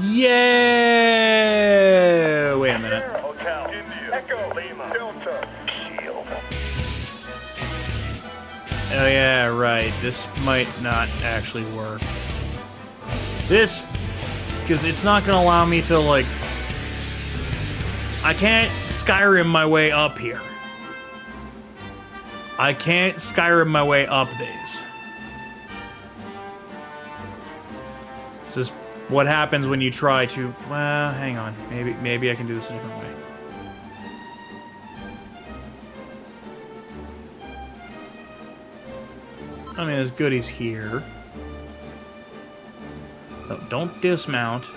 Yeah. Wait a minute. Hotel. India. Echo. Lima. Delta. Shield. Oh yeah, right. This might not actually work. This, because it's not gonna allow me to, like, I can't Skyrim my way up here. I can't Skyrim my way up these. This is what happens when you try to... Well, hang on. Maybe I can do this a different way. I mean, there's goodies here. Oh, don't dismount.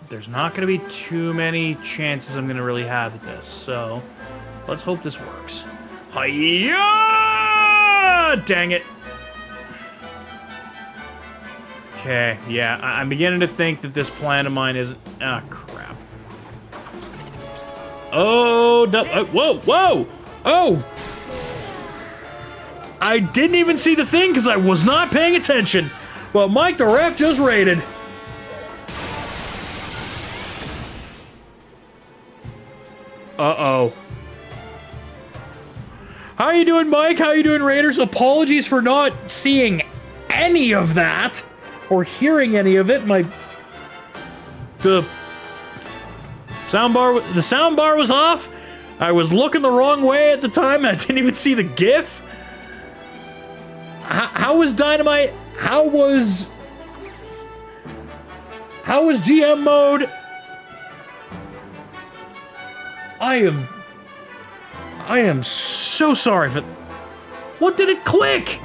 There's not going to be too many chances I'm going to really have at this, so let's hope this works. Hi-ya! Dang it. Okay, yeah, I'm beginning to think that this plan of mine is... Ah, crap. Oh, whoa, whoa! Oh! I didn't even see the thing because I was not paying attention. But Mike the ref just raided. Uh-oh. How you doing, Mike? How you doing, Raiders? Apologies for not seeing any of that or hearing any of it. The soundbar was off. I was looking the wrong way at the time. I didn't even see the GIF. How was Dynamite? How was GM mode? I am so sorry for... What did it click?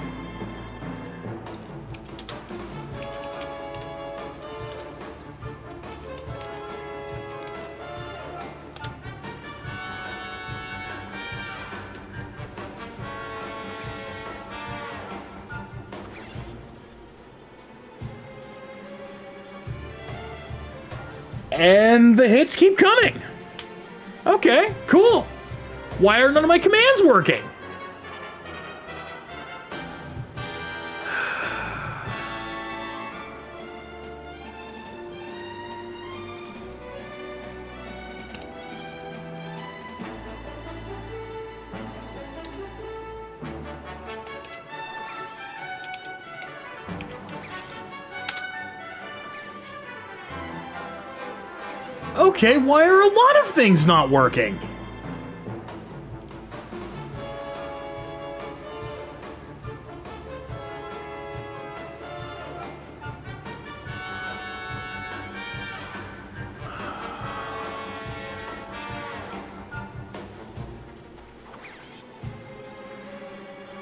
And the hits keep coming. Okay, cool. Why are none of my commands working? Okay, why are a lot of things not working?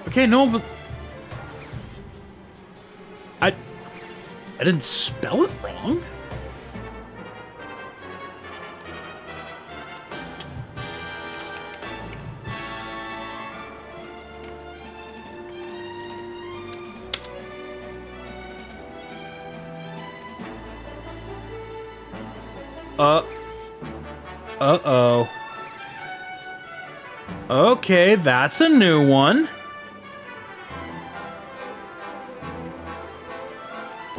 Okay, no, but I didn't spell it wrong. Uh-oh. Okay, that's a new one.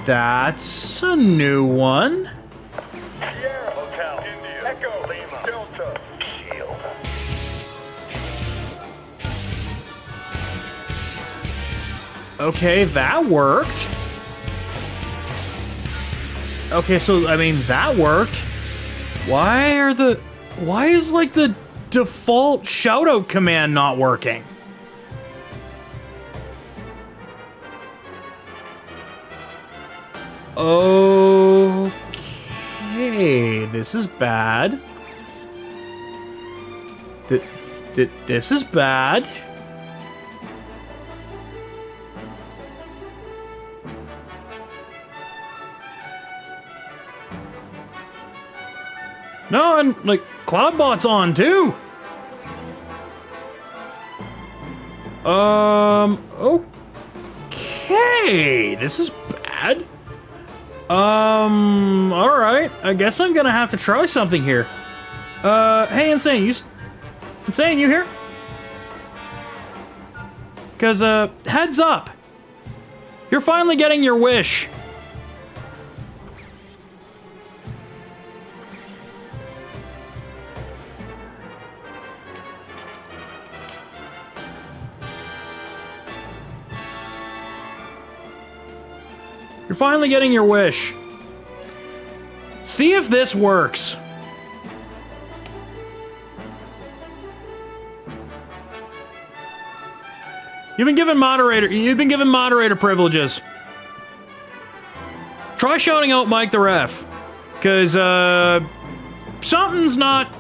That's a new one. Sierra Hotel, India, Echo, Lima, Delta, Shield. Okay, that worked. Okay, so, I mean, that worked. Why is, like, the default shoutout command not working? Okay, this is bad. This is bad. No, and, like, Cloudbot's on, too. Okay, this is bad. Alright. I guess I'm gonna have to try something here. Hey, Insane, Insane, you here? Because, heads up. You're finally getting your wish. You're finally getting your wish. See if this works. You've been given moderator privileges. Try shouting out Mike the Ref. Cause something's not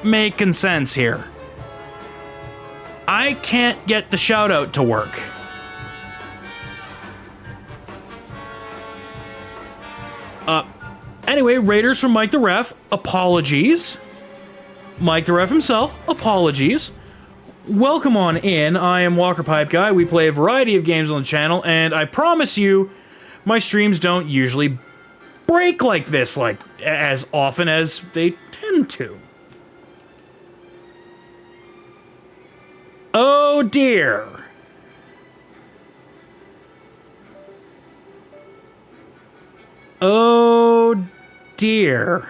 making sense here. I can't get the shout out to work. Anyway, Raiders from Mike the Ref, apologies. Mike the Ref himself, apologies. Welcome on in. I am WalkerPipeGuy. We play a variety of games on the channel, and I promise you, my streams don't usually break like this, like, as often as they tend to. Oh dear. Oh dear.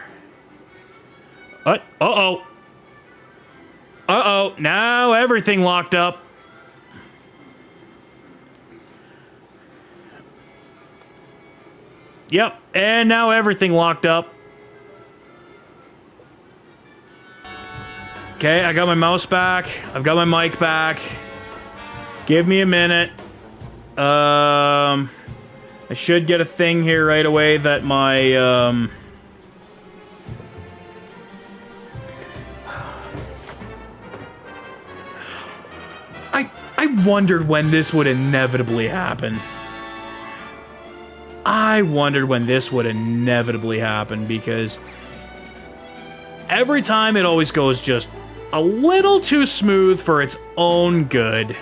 Uh-oh. Uh-oh. Now everything locked up. Yep, and now everything locked up. Okay, I got my mouse back. I've got my mic back. Give me a minute. I should get a thing here right away that my, I wondered when this would inevitably happen. I wondered when this would inevitably happen, because every time it always goes just a little too smooth for its own good.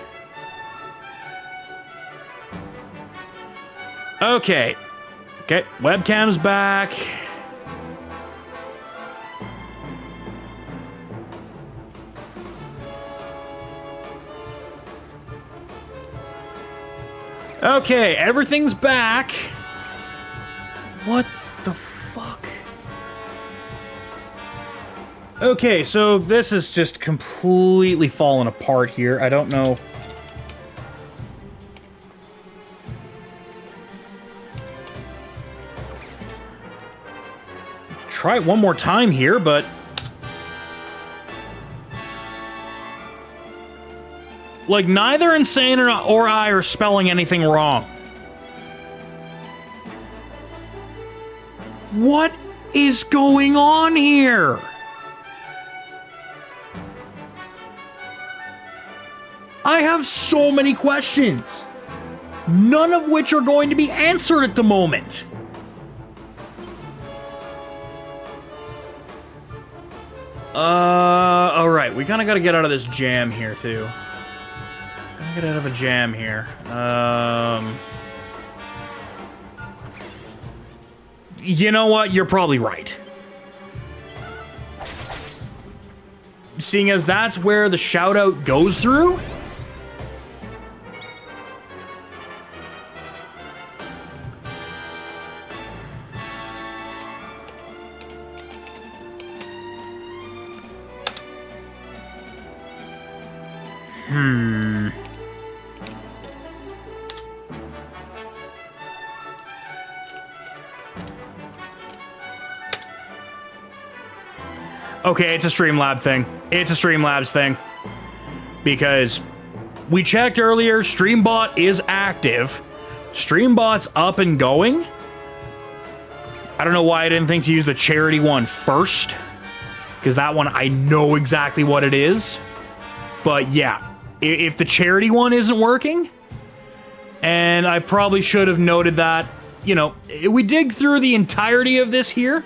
Okay. Okay, webcam's back. Okay, everything's back. What the fuck? Okay, so this is just completely fallen apart here. I don't know. try it one more time here, but... like, neither Insane or I are spelling anything wrong. What is going on here? I have so many questions, none of which are going to be answered at the moment. Alright, we kind of got to get out of this jam here, too. Gotta get out of a jam here. You know what? You're probably right. Seeing as that's where the shout-out goes through? Okay, it's a Streamlab thing. It's a Streamlabs thing. Because we checked earlier, Streambot is active. Streambot's up and going. I don't know why I didn't think to use the charity one first. Because that one, I know exactly what it is. But yeah, if the charity one isn't working, and I probably should have noted that, you know, we dig through the entirety of this here.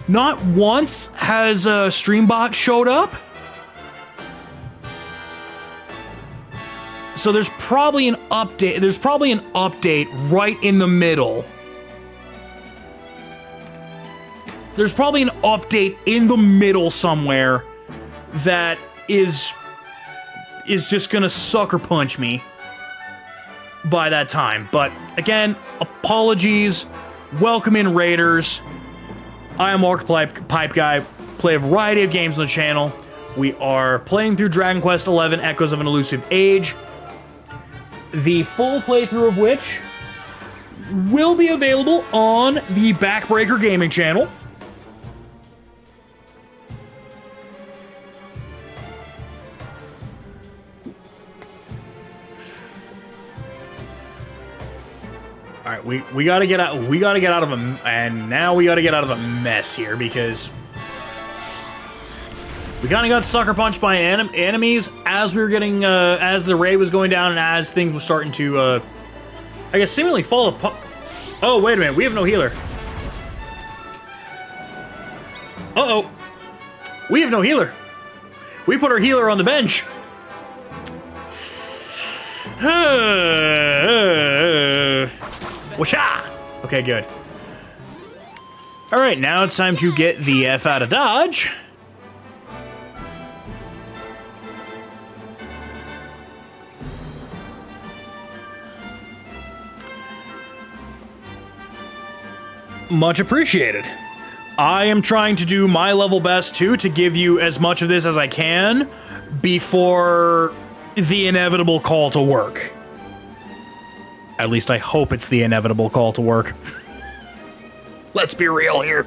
Not once has a Streambot showed up. So there's probably an update. There's probably an update right in the middle. There's probably an update in the middle somewhere that is just gonna sucker punch me by that time. But again, apologies. Welcome in, Raiders. I am WalkerPipeGuy, play a variety of games on the channel. We are playing through Dragon Quest XI Echoes of an Elusive Age, the full playthrough of which will be available on the Backbreaker Gaming channel. All right, we gotta get out. We gotta get out of a, and now we gotta get out of a mess here because we kind of got sucker punched by enemies as we were getting, as the raid was going down and as things were starting to, I guess, seemingly fall apart. Oh, wait a minute, we have no healer. Uh-oh, we have no healer. We put our healer on the bench. Washa! Okay, good. Alright, now it's time to get the F out of Dodge. Much appreciated. I am trying to do my level best, too, to give you as much of this as I can before the inevitable call to work. At least I hope it's the inevitable call to work. Let's be real here.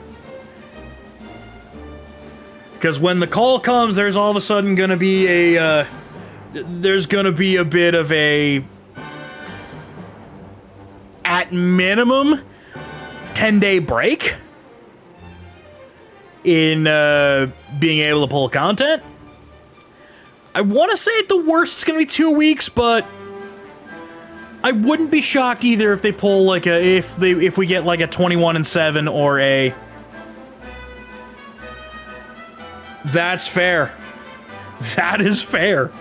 Because when the call comes, there's all of a sudden gonna be a, there's gonna be a bit of a, at minimum, 10-day break in being able to pull content. I want to say at the worst it's gonna be 2 weeks, but I wouldn't be shocked either if they pull like a if we get like a 21-7 or a. That's fair. That is fair.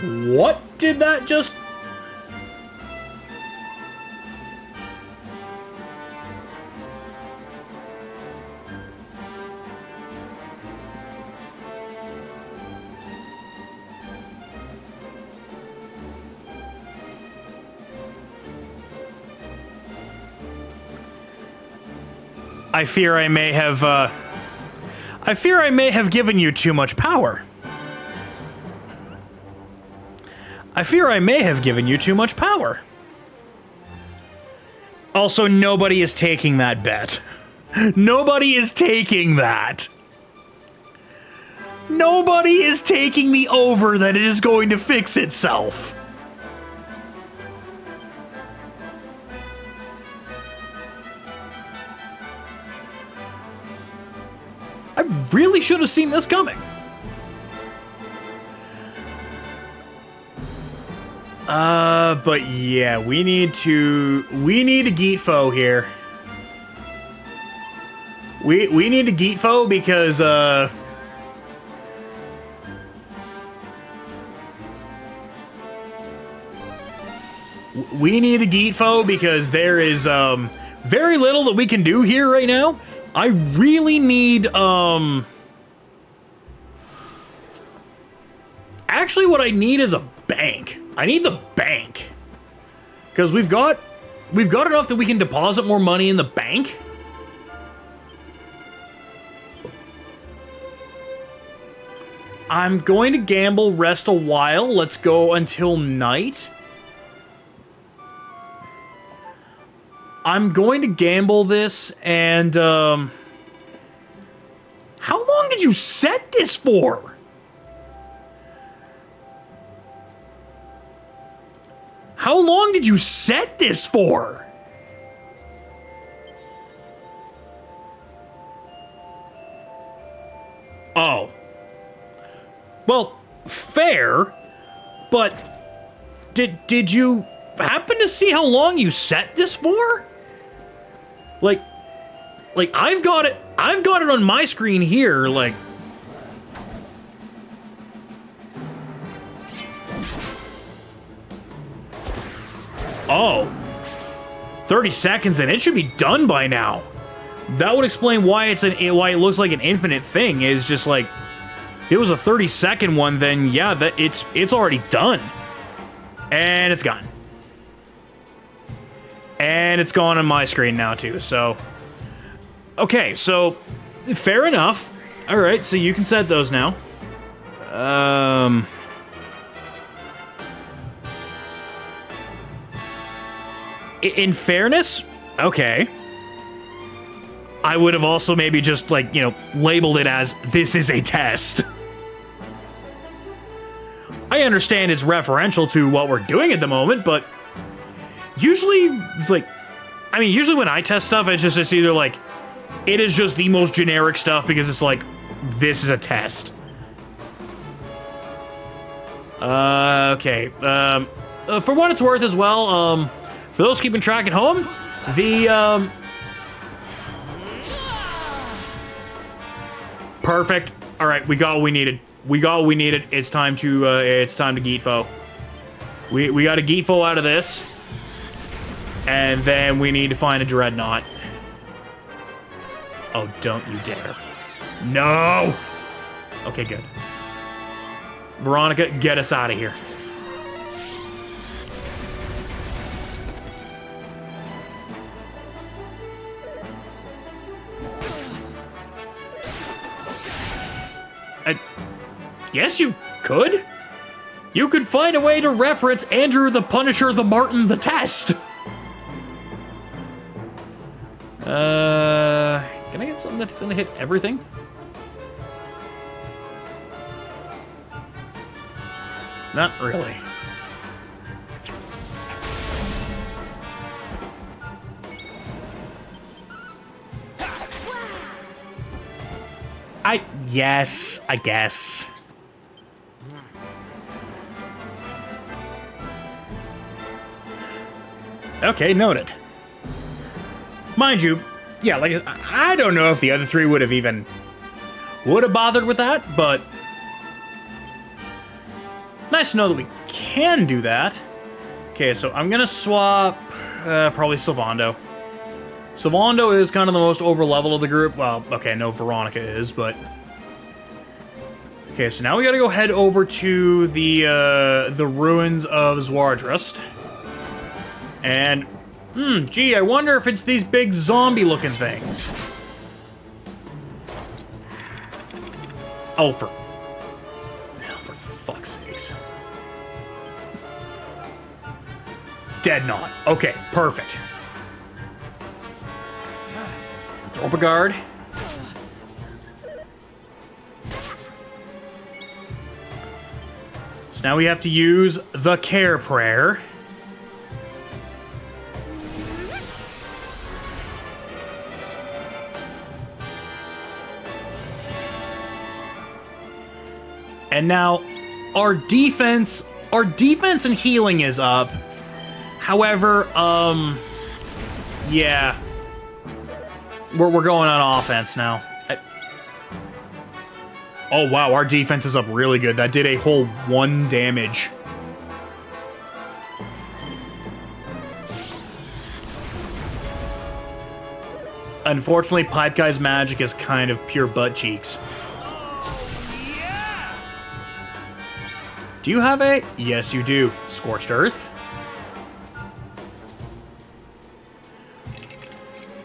What did that just? I fear I may have given you too much power. I fear I may have given you too much power. Also, nobody is taking that bet. Nobody is taking that. Nobody is taking the over that it is going to fix itself. I really should have seen this coming. But yeah, we need to Geetfo here. We need to Geetfo because, we need a Geetfo because there is, very little that we can do here right now. I really need, actually what I need is a bank. I need the bank. Because we've got enough that we can deposit more money in the bank. I'm going to gamble, rest a while. Let's go until night. I'm going to gamble this, and, how long did you set this for? How long did you set this for? Oh. Well, fair, but did you happen to see how long you set this for? Like I've got it on my screen here, like. Oh. 30 seconds and it should be done by now. That would explain why why it looks like an infinite thing. Is just like, if it was a 30-second one, then yeah, that it's already done. And it's gone. And it's gone on my screen now too, so. Okay, so fair enough. Alright, so you can set those now. In fairness, okay. I would have also maybe just, like, you know, labeled it as, this is a test. I understand it's referential to what we're doing at the moment, but usually, like, I mean, usually when I test stuff, it's either, like, it is just the most generic stuff because it's like, this is a test. Okay. For what it's worth as well, for those keeping track at home, the, perfect. All right, we got what we needed. It's time to Geetfo. We got a Geetfo out of this. And then we need to find a Dreadnought. Oh, don't you dare. No! Okay, good. Veronica, get us out of here. Yes, you could. You could find a way to reference Andrew the Punisher, the Martin, the Test. Can I get something that's gonna hit everything? Not really. Yes, I guess. Okay, noted. Mind you, yeah, like, I don't know if the other three would have bothered with that, but nice to know that we can do that. Okay, so I'm gonna swap, probably Sylvando. Sylvando is kind of the most over-level of the group. Well, okay, no, Veronica is, but... Okay, so now we gotta go head over to the ruins of Zwardrust. And, gee, I wonder if it's these big zombie-looking things. Oh, for fuck's sakes. Dead knot. Okay, perfect. Throw up a guard. So now we have to use the care prayer. And now our defense and healing is up. However, yeah. We're going on offense now. Oh wow, our defense is up really good. That did a whole 1 damage. Unfortunately, Pipe Guy's magic is kind of pure butt cheeks. Do you have a? Yes, you do. Scorched Earth.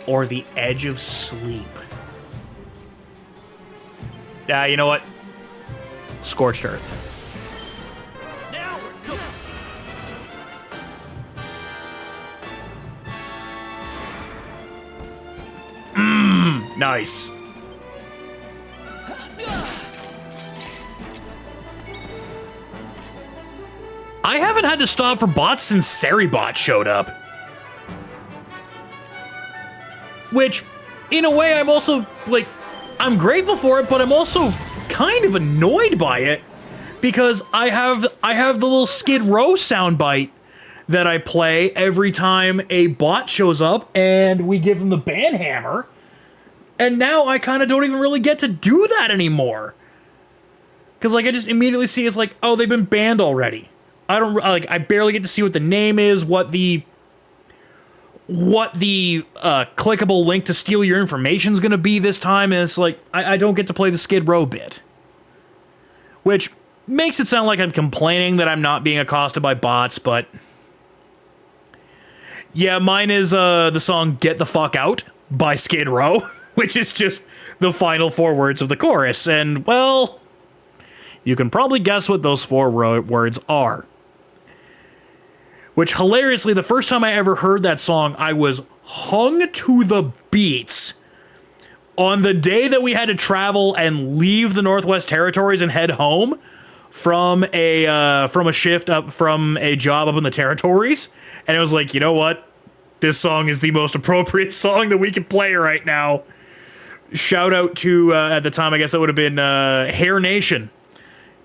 Or the Edge of Sleep. You know what? Scorched Earth. Now we're cooking. Nice. I haven't had to stop for bots since Seribot showed up. Which, in a way, I'm also, like, I'm grateful for it, but I'm also kind of annoyed by it. Because I have the little Skid Row soundbite that I play every time a bot shows up and we give him the ban hammer. And now I kind of don't even really get to do that anymore. Because, like, I just immediately see it's like, oh, they've been banned already. I barely get to see what the name is, what the clickable link to steal your information is going to be this time, and it's like, I don't get to play the Skid Row bit. Which makes it sound like I'm complaining that I'm not being accosted by bots, but... Yeah, mine is the song Get the Fuck Out by Skid Row, which is just the final 4 words of the chorus, and, well... You can probably guess what those 4 words are. Which, hilariously, the first time I ever heard that song, I was hung to the beats on the day that we had to travel and leave the Northwest Territories and head home from a shift up from a job up in the Territories. And it was like, you know what? This song is the most appropriate song that we can play right now. Shout out to, at the time, I guess that would have been Hair Nation.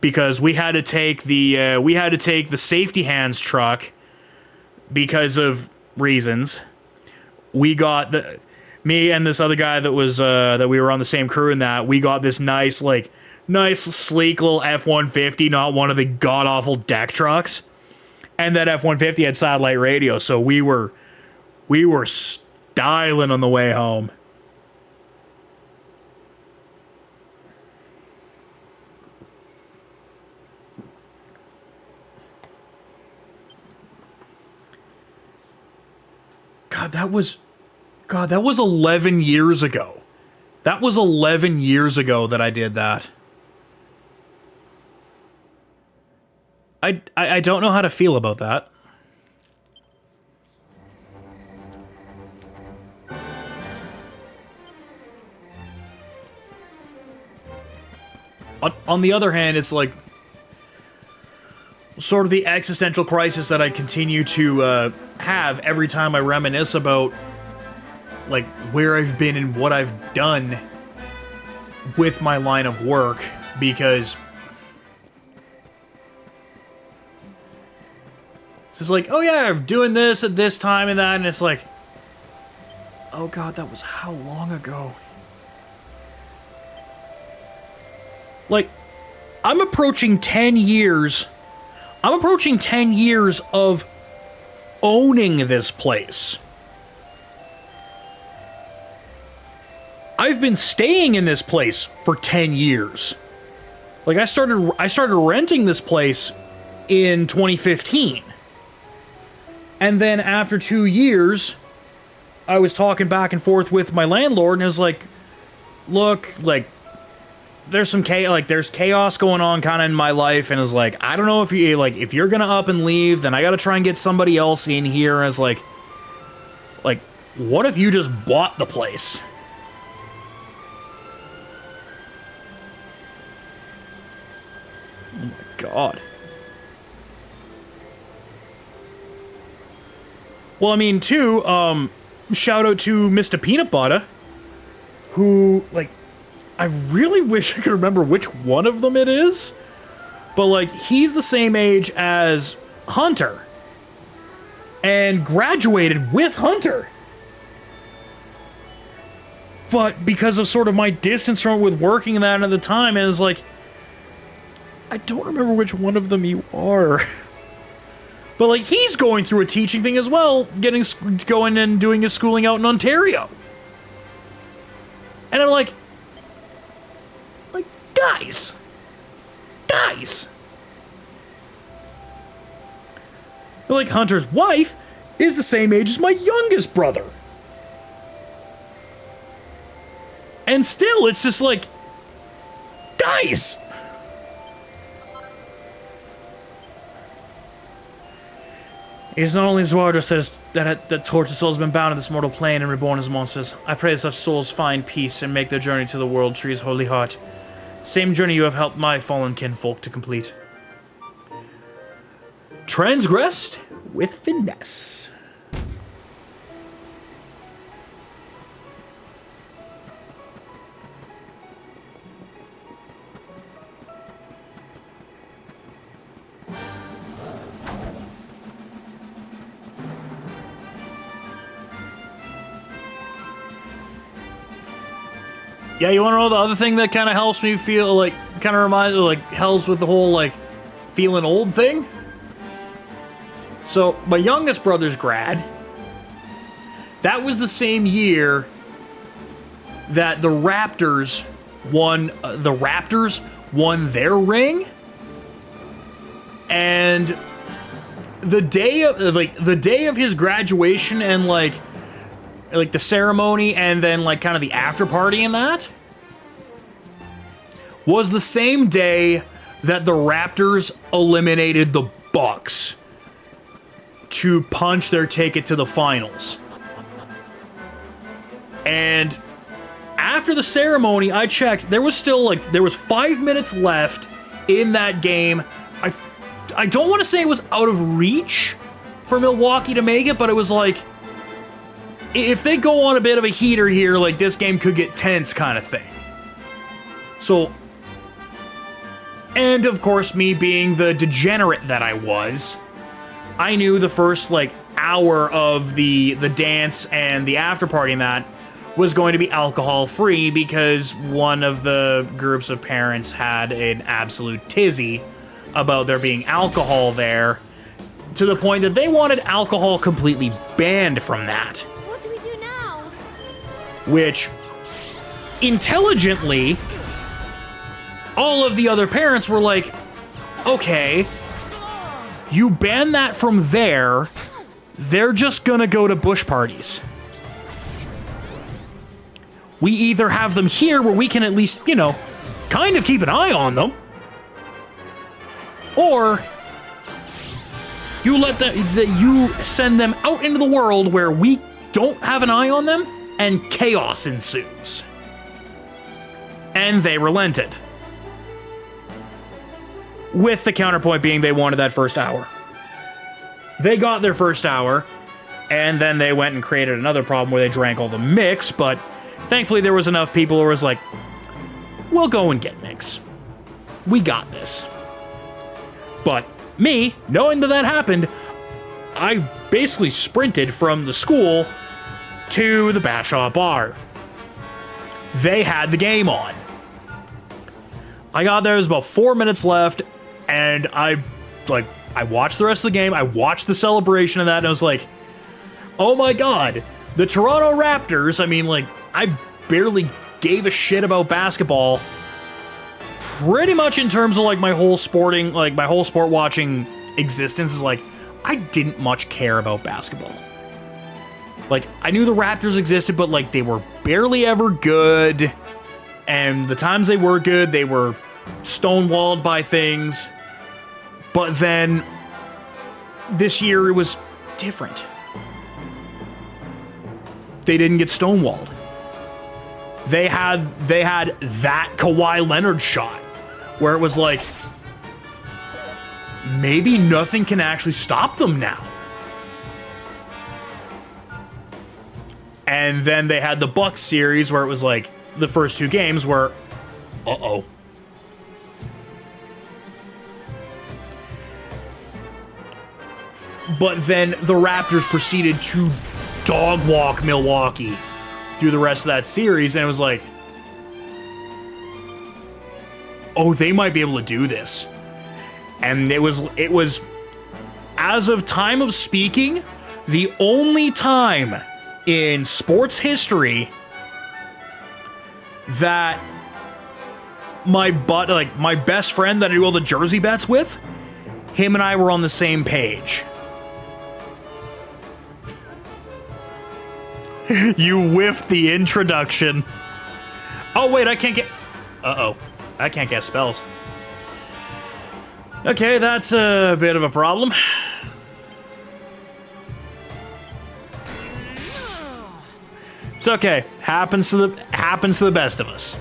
Because we had to take the safety hands truck because of reasons. Me and this other guy that was that we were on the same crew in that, we got this nice sleek little F-150, not one of the god awful deck trucks. And that F-150 had satellite radio, so we were styling on the way home. God, that was 11 years ago. That was 11 years ago that I did that. I don't know how to feel about that. On the other hand, it's like sort of the existential crisis that I continue to have every time I reminisce about like where I've been and what I've done with my line of work, because it's just like, oh yeah, I'm doing this at this time and that, and it's like, oh god, that was how long ago? Like, I'm approaching 10 years of owning this place. I've been staying in this place for 10 years. Like, I started renting this place in 2015. And then after 2 years, I was talking back and forth with my landlord, and I was like, look, like, there's chaos going on kind of in my life, and it's like, I don't know if if you're gonna up and leave, then I gotta try and get somebody else in here. As like, what if you just bought the place? Oh my god. Well, I mean, too, shout out to Mr. Peanut Butter, who, like, I really wish I could remember which one of them it is, but, like, he's the same age as Hunter, and graduated with Hunter. But because of sort of my distance from it with working in that at the time, and it's like, I don't remember which one of them you are. But, like, he's going through a teaching thing as well, going and doing his schooling out in Ontario. And I'm like, guys. But, like, Hunter's wife is the same age as my youngest brother. And still, it's just like, guys. It is not only Zwardus that tortured souls have been bound to this mortal plane and reborn as monsters. I pray that such souls find peace and make their journey to the world tree's holy heart. Same journey you have helped my fallen kinfolk to complete. Transgressed with finesse. Yeah, you want to know the other thing that kind of helps me feel like, kind of reminds, like, helps with the whole, like, feeling old thing? So, my youngest brother's grad, that was the same year that the Raptors won their ring. And the day of his graduation and, like the ceremony and then, like, kind of the after party and that was the same day that the Raptors eliminated the Bucks to punch their ticket to the finals. And after the ceremony, I checked, there was still, there was 5 minutes left in that game. I don't want to say it was out of reach for Milwaukee to make it, but it was like, if they go on a bit of a heater here, like, this game could get tense kind of thing. So, and of course, me being the degenerate that I was, I knew the first, like, hour of the dance and the after party and that was going to be alcohol free because one of the groups of parents had an absolute tizzy about there being alcohol there, to the point that they wanted alcohol completely banned from that. What do we do now? Which, intelligently, all of the other parents were like, okay, you ban that from there, they're just gonna go to bush parties. We either have them here where we can at least, you know, kind of keep an eye on them, or you you send them out into the world where we don't have an eye on them, and chaos ensues. And they relented. With the counterpoint being they wanted that first hour. They got their first hour, and then they went and created another problem where they drank all the mix, but thankfully there was enough people who was like, we'll go and get mix. We got this. But me, knowing that happened, I basically sprinted from the school to the Bashaw bar. They had the game on. I got there, there was about 4 minutes left, and I watched the rest of the game, I watched the celebration of that, and I was like, oh my god, the Toronto Raptors, I mean, like, I barely gave a shit about basketball, pretty much in terms of, like, my whole sport watching existence is, like, I didn't much care about basketball. Like, I knew the Raptors existed, but, like, they were barely ever good, And the times they were good, they were stonewalled by things. But then this year it was different. They didn't get stonewalled. They had that Kawhi Leonard shot where it was like, maybe nothing can actually stop them now. And then they had the Bucks series where it was like the first 2 games where, uh-oh. But then the Raptors proceeded to dog walk Milwaukee through the rest of that series, and it was like, oh, they might be able to do this. And it was, as of time of speaking, the only time in sports history that my best friend that I do all the jersey bets with, him and I were on the same page. You whiffed the introduction. Oh, wait, I can't get... Uh-oh. I can't get spells. Okay, that's a bit of a problem. It's okay. Happens to the best of us.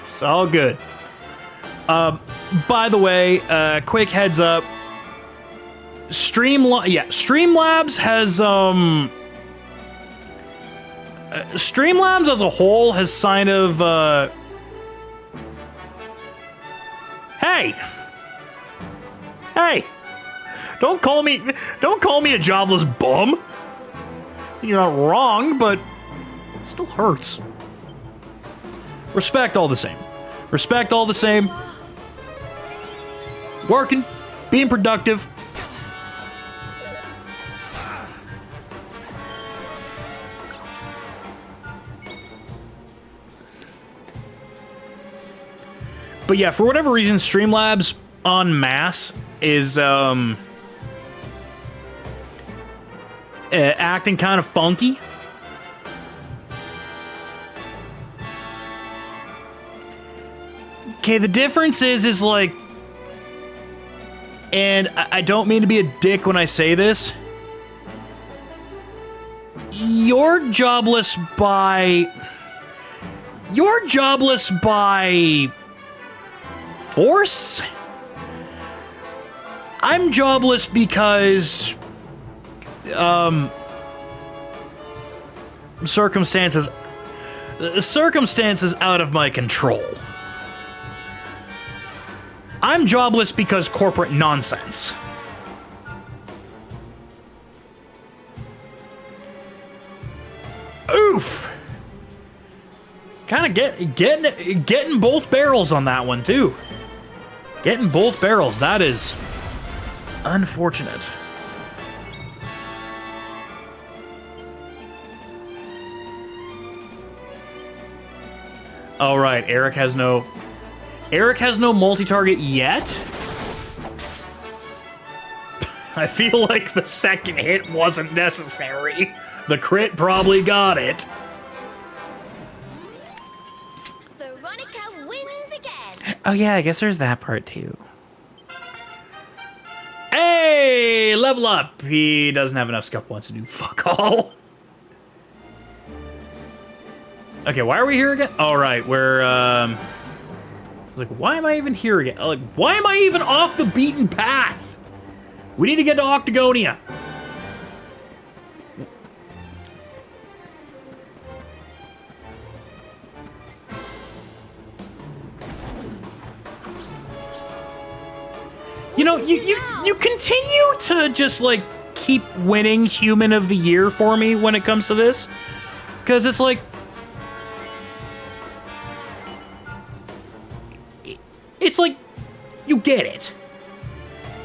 It's all good. By the way, quick heads up. Streamlabs has Streamlabs as a whole has kind of Hey! Don't call me a jobless bum. You're not wrong, but it still hurts. Respect all the same. Respect all the same. Working, being productive. But yeah, for whatever reason, Streamlabs en masse is acting kind of funky. Okay, the difference is like, and I don't mean to be a dick when I say this, you're jobless by force? I'm jobless because circumstances out of my control. I'm jobless because corporate nonsense. Oof. Kind of getting both barrels on that one too. Getting both barrels, that is unfortunate. All right, Eric has no multi-target yet. I feel like the second hit wasn't necessary. The crit probably got it. Veronica wins again. Oh yeah, I guess there's that part too. Hey, level up. He doesn't have enough skill points to do fuck all. Okay, why are we here again? All right, we're like, why am I even here again? Like, why am I even off the beaten path? We need to get to Octagonia. You know, you continue to just like keep winning Human of the Year for me when it comes to this, because it's like, you get it.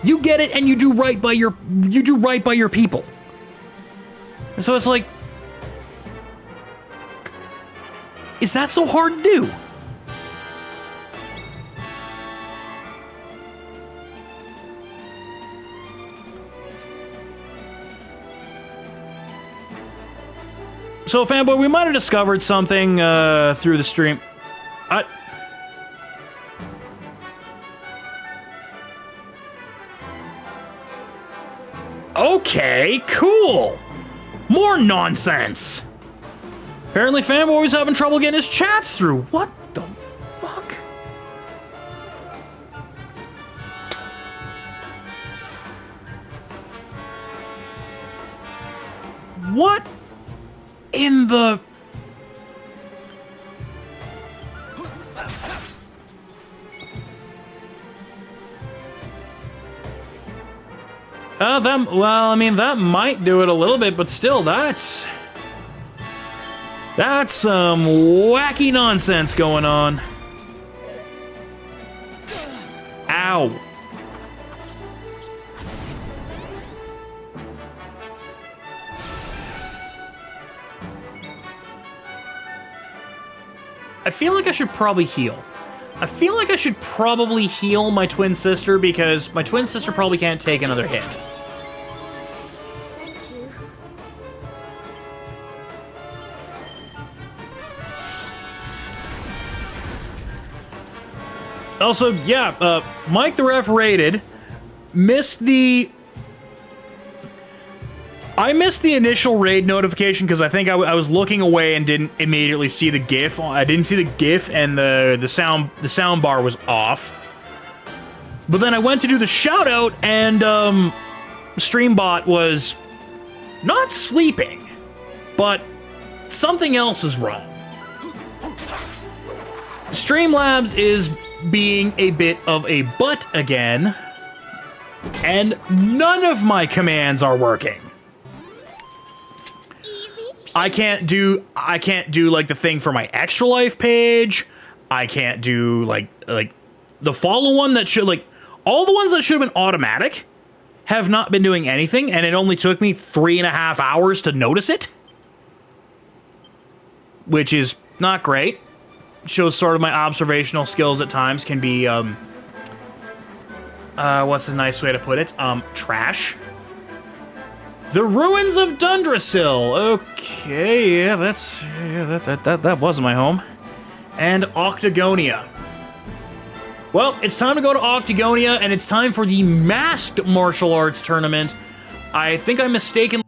You get it, and you do right by your people. And so it's like, is that so hard to do? So, fanboy, we might have discovered something through the stream. Okay, cool. More nonsense. Apparently, fanboy's having trouble getting his chats through. What the fuck? What in the... well, I mean, that might do it a little bit, but still, that's some wacky nonsense going on. Ow. I feel like I should probably heal. I feel like I should probably heal my twin sister because my twin sister probably can't take another hit. Thank you. Also, yeah, Mike the Ref rated. I missed the initial raid notification because I think I was looking away and didn't immediately see the GIF. I didn't see the GIF and the sound bar was off. But then I went to do the shout out and Streambot was not sleeping, but something else is wrong. Streamlabs is being a bit of a butt again, and none of my commands are working. I can't do like the thing for my extra life page. I can't do like the follow one that should all the ones that should have been automatic have not been doing anything, and it only took me 3.5 hours to notice it, which is not great. Shows sort of my observational skills at times can be what's a nice way to put it? Trash. The Ruins of Dundrasil. Okay, yeah, that was my home. And Octagonia. Well, it's time to go to Octagonia, and it's time for the Masked Martial Arts Tournament. I think I mistakenly